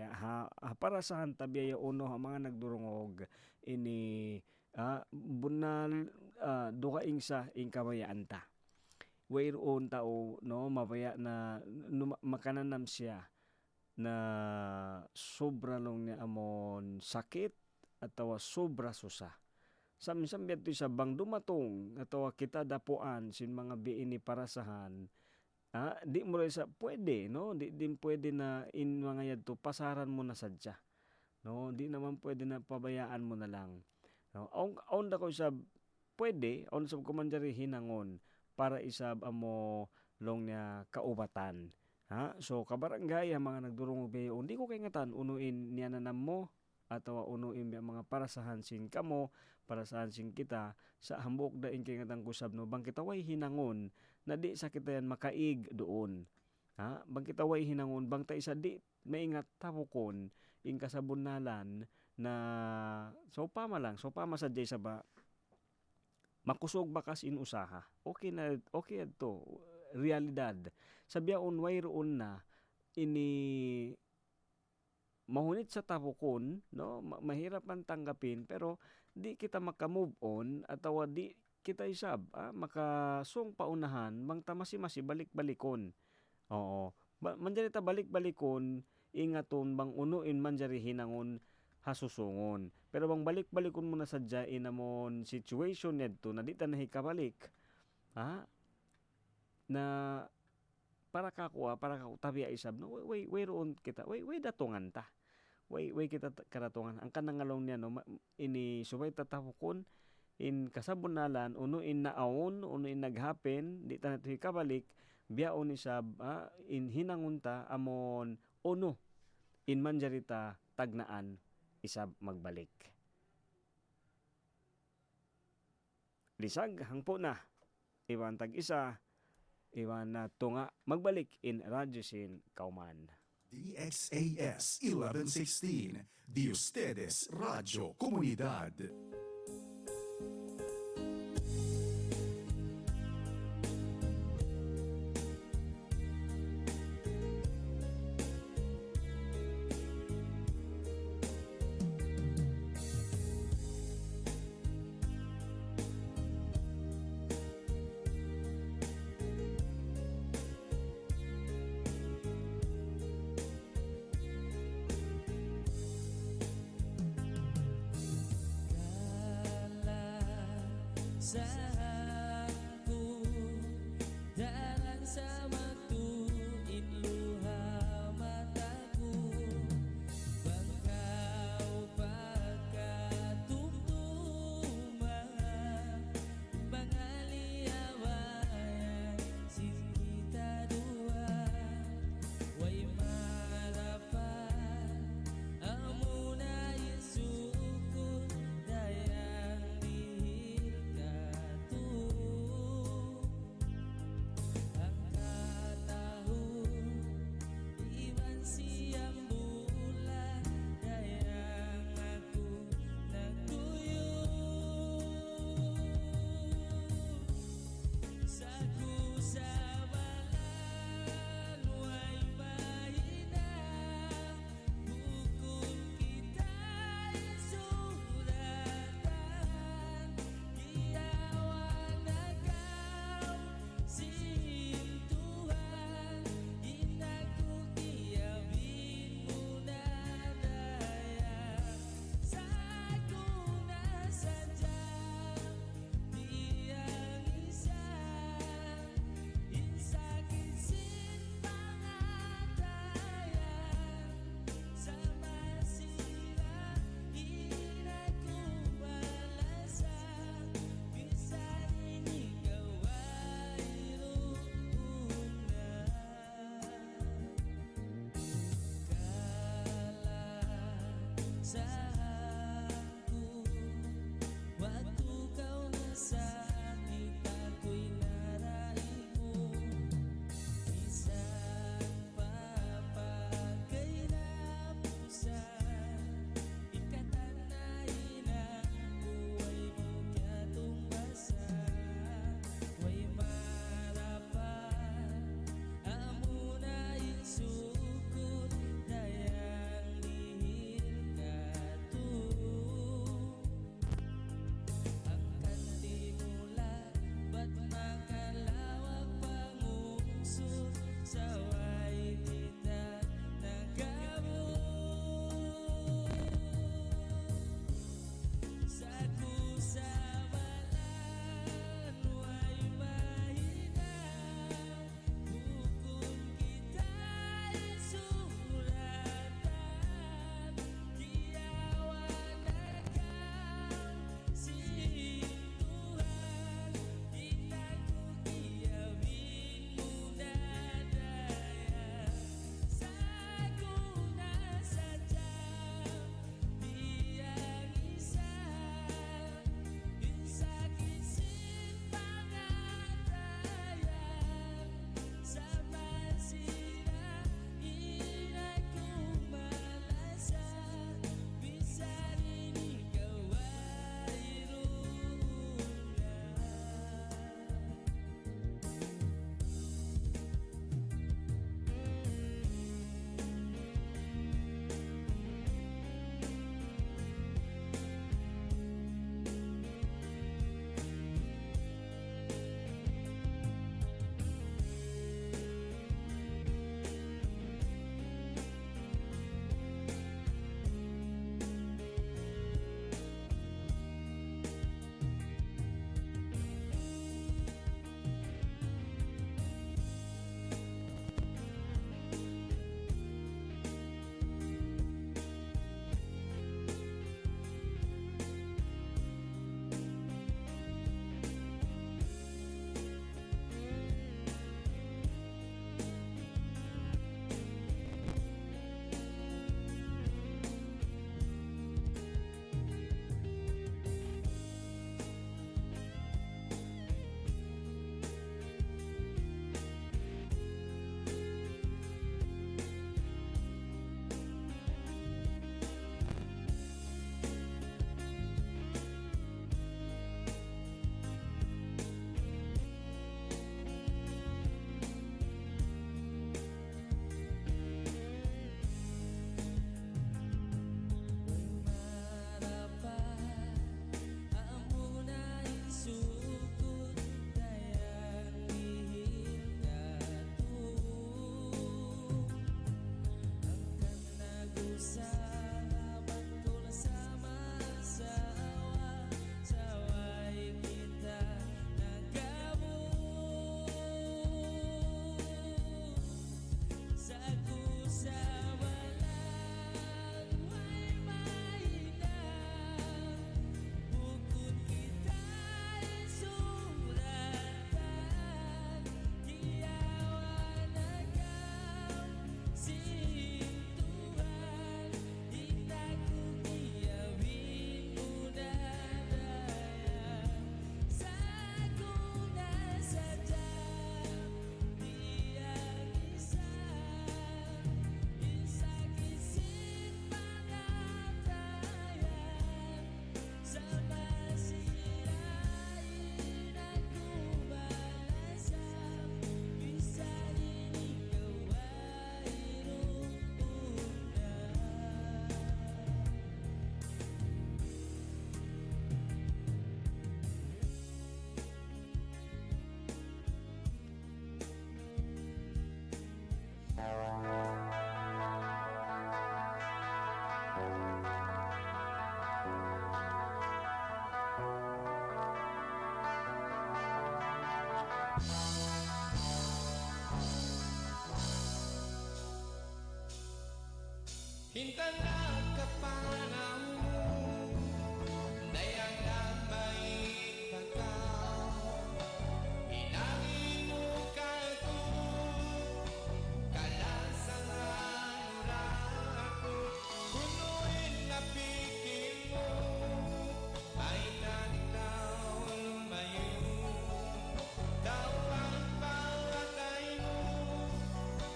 para sa tabiyaon no mga nagdurungog ini bunal dukaing sa kabayaan ta. Wayroon tao, no, mabaya na makananam siya na sobra long niya amon sakit atawa sobra susa. Minsan biadto sa bang dumatong atawa kita dapuan sin mga biini parasahan, di mo rin sa pwede, no, di pwede na in mga yadto pasaran mo na sadya, no, di naman pwede na pabayaan mo na lang, no. Aun da ko sa pwede aun sa kumanjari hinangon para isab amo long niya kaubatan. So kabarangay mga nagdurong beyo, hindi ko kay ngatan unuin niya nanam mo atawa unuin mga parasahan sin kamo, parasahan sin kita sa hambok da in kay ngatang kusab, no. Bang kita way hinangon na di sa kita yan makaig doon. Bang kita way hinangon bang ta isa di maingat tapokon in kasabunalan na so pama sadya sa ba makusog bakas in usaha. Okay to realidad. Sabyaon wayroon na ini mahunit sa tapokon, no, mahirap man tanggapin pero di kita maka-move on atawa di kita isab makasung paunahan bang tamasi balik-balikon. Manjari ta balik-balikon ingaton bang unuin manjari hinangon hasusongon. Pero bang balik-balikon mo na sadya inamon situation nedto na di ta nahikabalik. Na para ka tabiya isab, no, wayroon kita way datungan ta. Way kita karatungan ang kanangalong niya, no, ini subay tatapokon in kasabunalan unuin naawon unuin naghappen di ta nato hikabalik biyaon isab in hinangunta amon uno in manjarita tagnaan isab magbalik. Lisag hangpo na iwan tag isa iwan na tunga magbalik in Radyo Sin Kauman. DXAS 1116, de ustedes Radio Comunidad.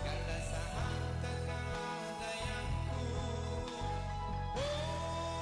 Kalasahan ka kagayang ko. Oh,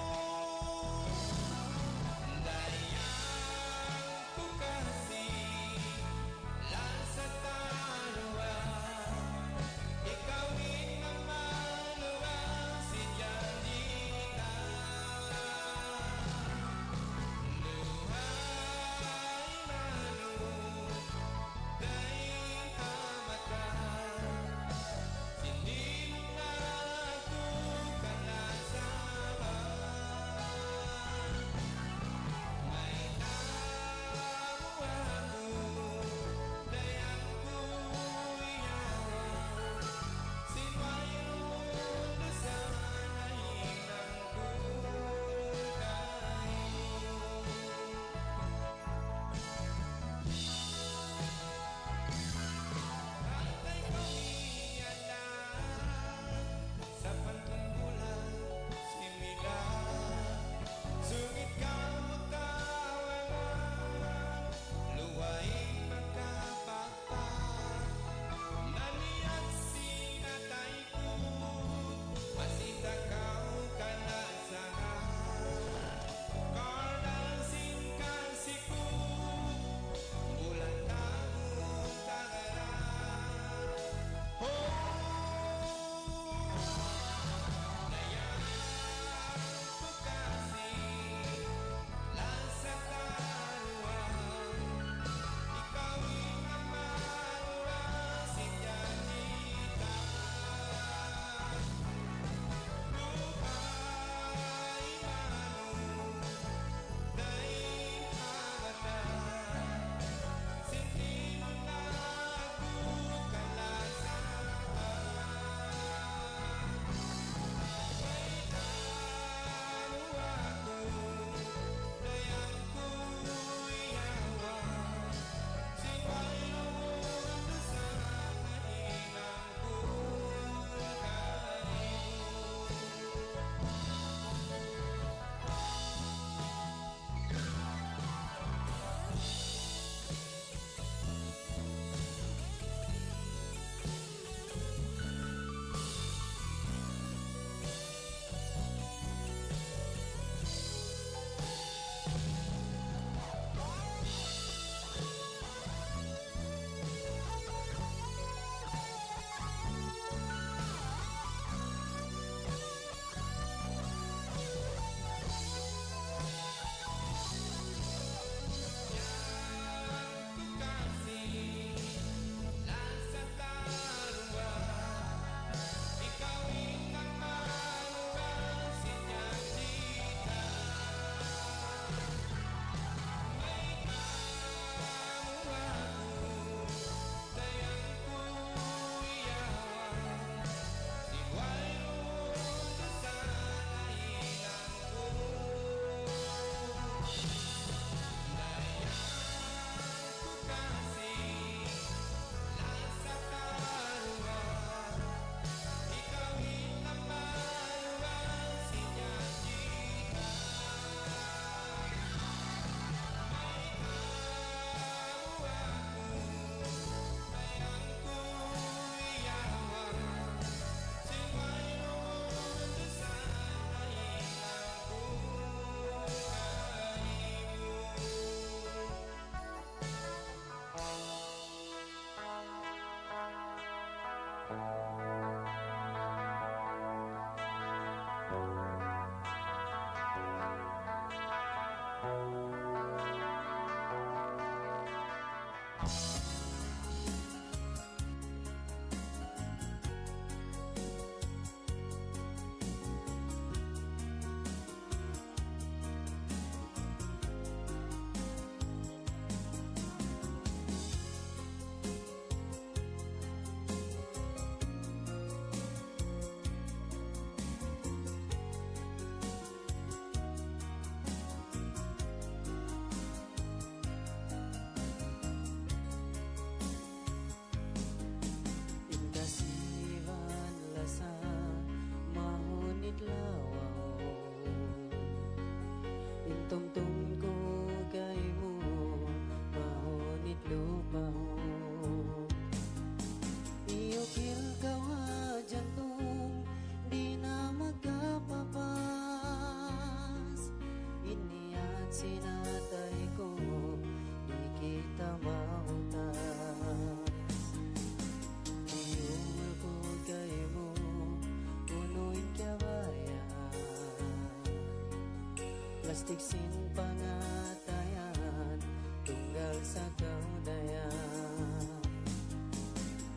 plastik sin pangatayan tunggal sa kaudayan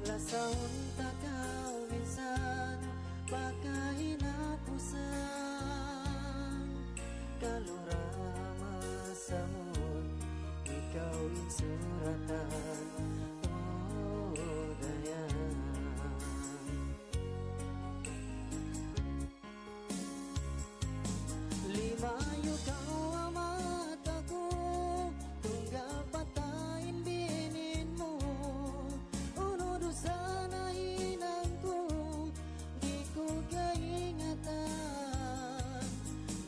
lasaon takaw minsan baka hinapusan kalorama samot ikaw insuratan oh dayan limayo kau amat ako tunggal patayin binin mo uno dosa na hinang ko di ko kaingatan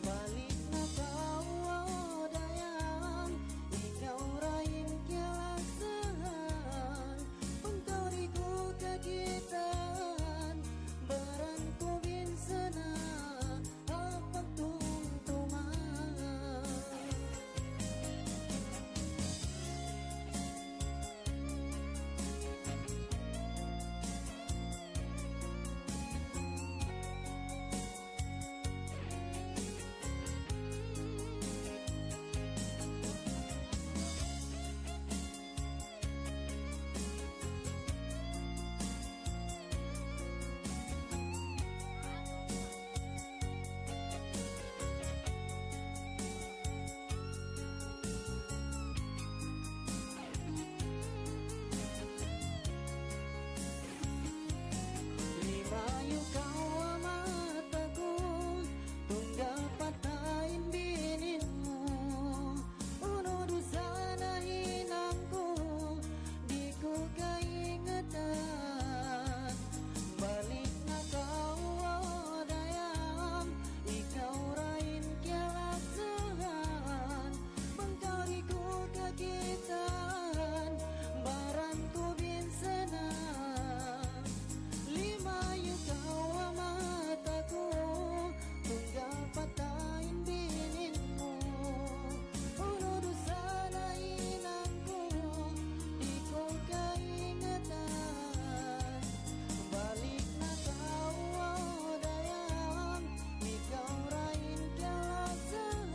balik na kau oh, dayang ikaw rain kilasan pangkau di ko kagitan baran ko binsana apang tungtungan limayo kau amat ako tunggal patayin binin mo uno dosa na hinang ko di ko kaingatan balik na kau oh, dayang ikaw rain kialasan bangkau di ko kagitan baran ko binsana limayo kau amat ako tunggal patayin binin mo uno dosa na hinang ko di ko kaingatan balik na kau oh, dayang ikaw rain kialasan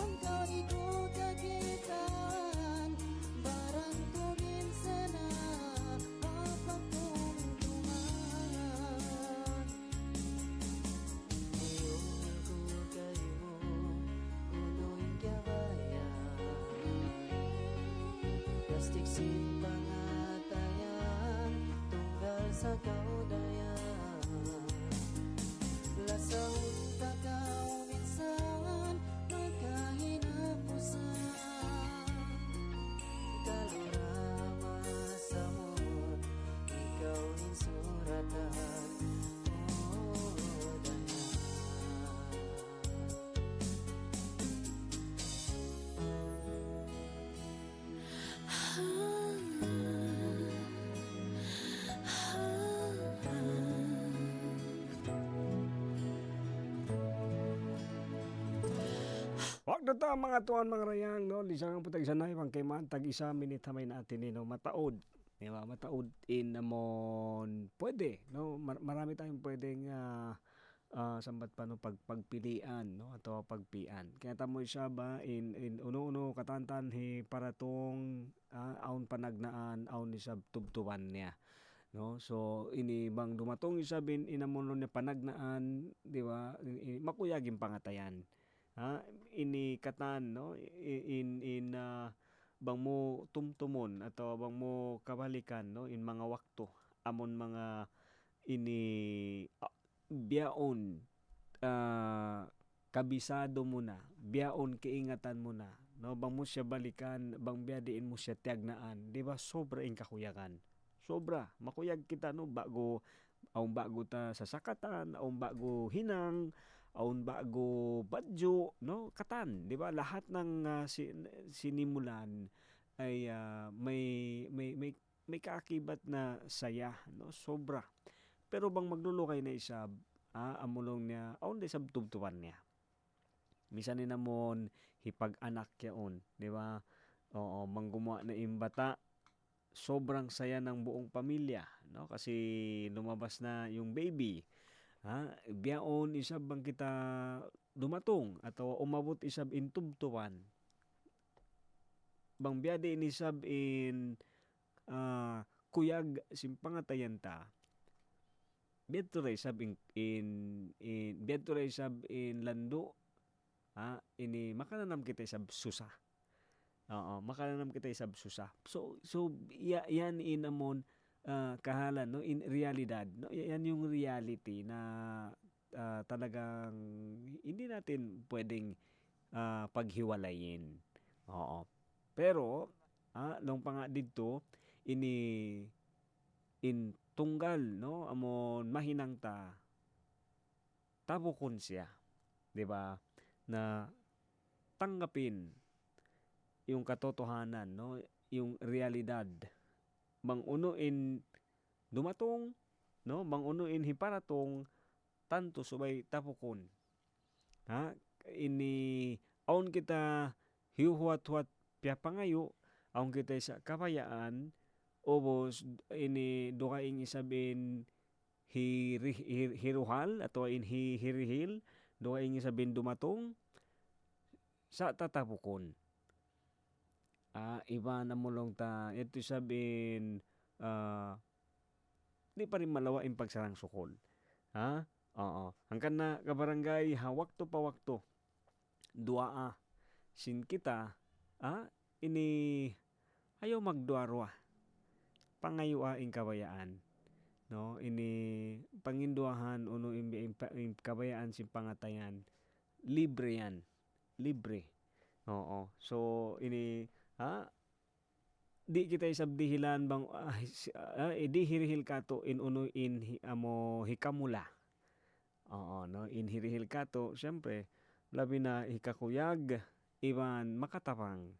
bangkau di ko kagitan baran ko binsana apang tungtungan Iyong ko kayo uno'y kabayan plastik sin pangatayan tunggal sa kaudayan lasaon takaw minsan magkahinapusan kalorama samot ikaw insuratan oh dayan Wag na ta mga tuan mga rayang no lisang putag sanay pang kay man tag isa minute hamay natin no mataod. Di ba? Mataod in namon pwede no marami tayong pwedeng sambat pa no pagpilian no atau pagpian. Kaya tamo siya ba in uno-uno katantan hi para tong aun panagnaan aun ni sab tubtuban niya. No so ini bang dumatong isabin inamono niya panagnaan di ba makuyagin pangatayan. Ini katan no bang mo tumtumon atau bang mo kabalikan no in mga wakto amon mga ini biyaon kabisado mo na biyaon kaingatan mo na no bang mo siya balikan bang biyadiin mo siya tiagnaan di ba sobra ing kakuyagan sobra makuyag kita no bago ta sa sakatan bago hinang aun bago badyo no katan di ba lahat ng sinimulan ay may kaakibat na saya no sobra pero bang maglulukay na isab amulong niya aun di sab tubtuban niya misan ni namon hipag-anak yaon di ba oo manggumawa na imbata sobrang saya ng buong pamilya no kasi lumabas na yung baby Biyaon isab bang kita dumatong atau umabot isab in tubtuban. Bang biyade ni sab in kuyag simpangatayan ta. Biyadto ray sab in biyadto ray sab in lando. Ini makananam kita isab susa. Oo, makananam kita isab susa. So yan in amon kahalan no in realidad no, yan yung reality na talagang hindi natin pwedeng paghiwalayin. Oo. Pero nung pa nga dito ini in tunggal no amon mahinang ta tabukon siya, 'di ba? Na tanggapin yung katotohanan no, yung realidad. Mangunuin dumatong no, mangunuin hiparatong tanto subay tapukon. Ini aun kita hiuhuat-huat piya pangayo, aun kita sa kapayaan, obos ini dukaing isabin hiruhal atau in hirihil, dukaing isabin dumatong sa tatapukon. Iba na mulong ta ito sabin di pa rin malawa yung pagsarang sukol. Oo. Hangkan na kabarangay hawak to pawakto. Duaa sin kita ini ayaw magduarwa. Pangayua ing kabayaan. No, ini panginduahan uno ing kabayaan sin pangatayan. Libre yan. Libre. Oo. So ini di kita isab dihilan bang di hirihil kato in uno in amo hikamula. Oo, no, in hirihil kato syempre labi na hikakuyag iban makatapang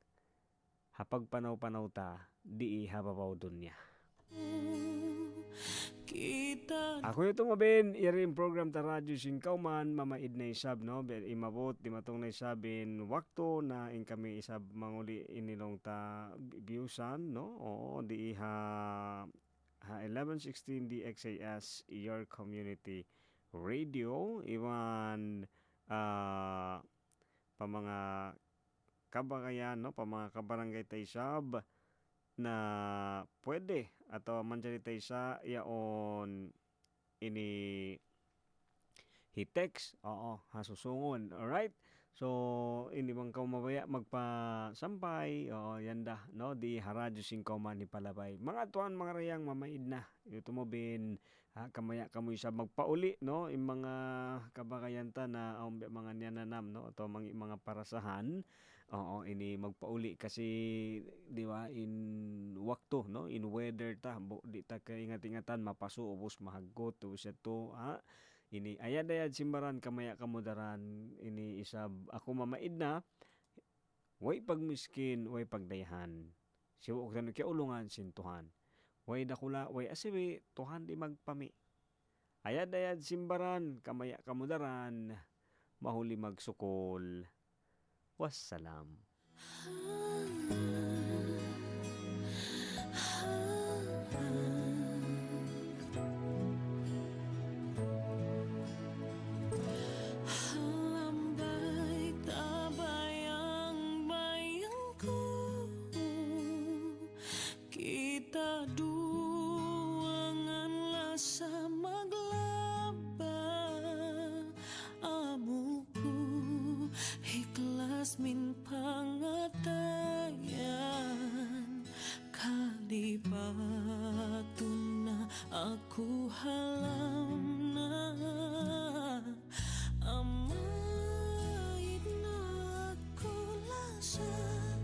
hapag panaw-panaw ta di hababaw dunya. Ako yung tumabin, iring program ta radyo Singkauman, mamaid na isab, no? Imabot, di matong na isabin, wakto na in kami isab manguli inilong ta biusan, no? O, di ha 1116 DXAS, your community radio, iwan pa mga kabagayan, no? Pa mga kabarangay ta isab, na pwede atau manjadi sa yaon ini hitext hasusungon. Alright, so ini bang kau mabaya magpasampay yanda no di Haradyo Singkauman ni Palabay mga tuan mga rayang mamaid na ito mo bin kamaya kamoy sa magpauli no yung mga kabagayanta na mga niyananam no atau mga parasahan. Ini magpauli kasi di ba in wakto no in weather ta di ta kaingat-ingatan mapaso ubos mahagot ubos ito ini ayad simbaran kamaya kamudaran ini isab ako mamaid na way pagmiskin way pagdayahan siwo kan kiulungan sintuhan way dakula way asibi tuhan di magpami ayad simbaran kamaya kamudaran mahuli magsukol. Wassalam. Halambay tabayang bayangku kita duanganlah sa maglaba amuku ikhlas min pangatayan kalibatun na aku halam na amait na aku lasan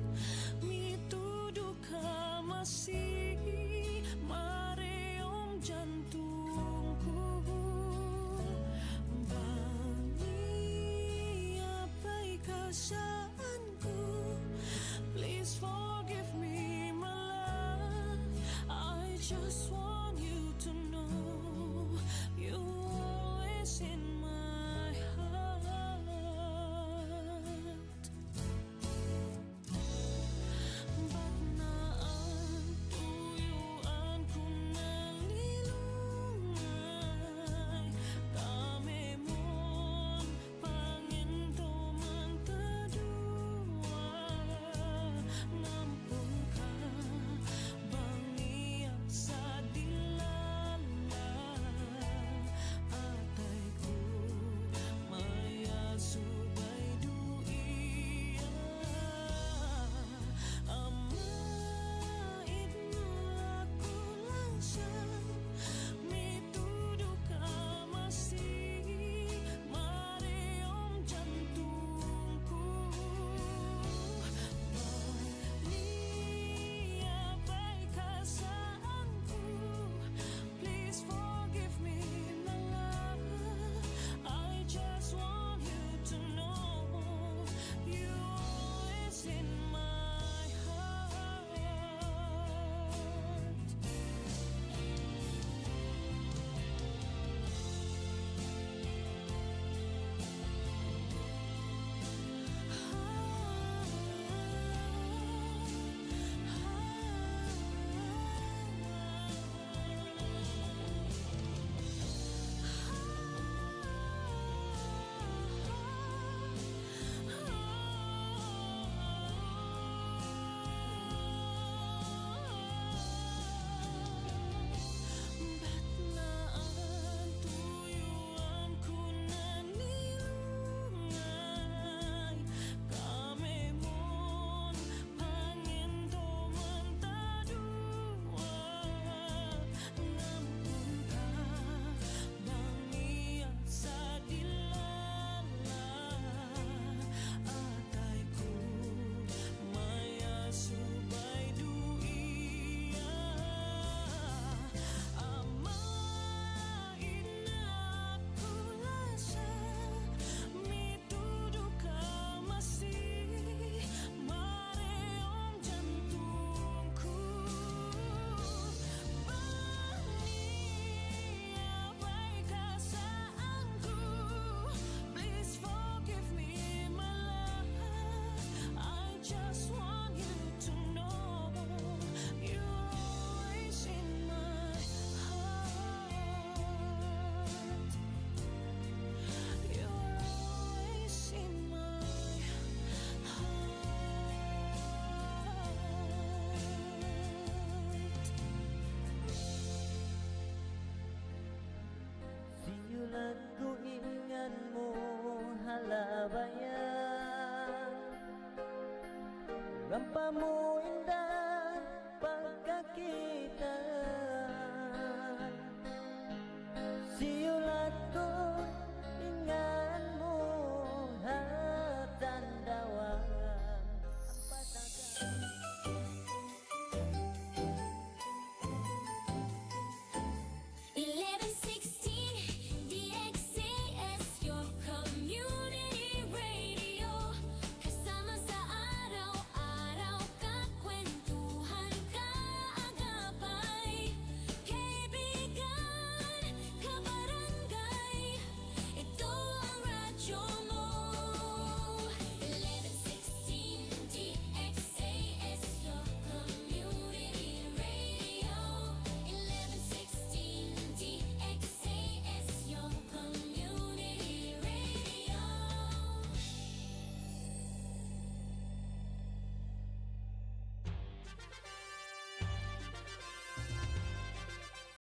mituduh ka masih mareom jantungku bani apai kasaanku please forgive me my love I just want you to know you're always in my heart ba't naan tuyuan ko nalilungay pa mo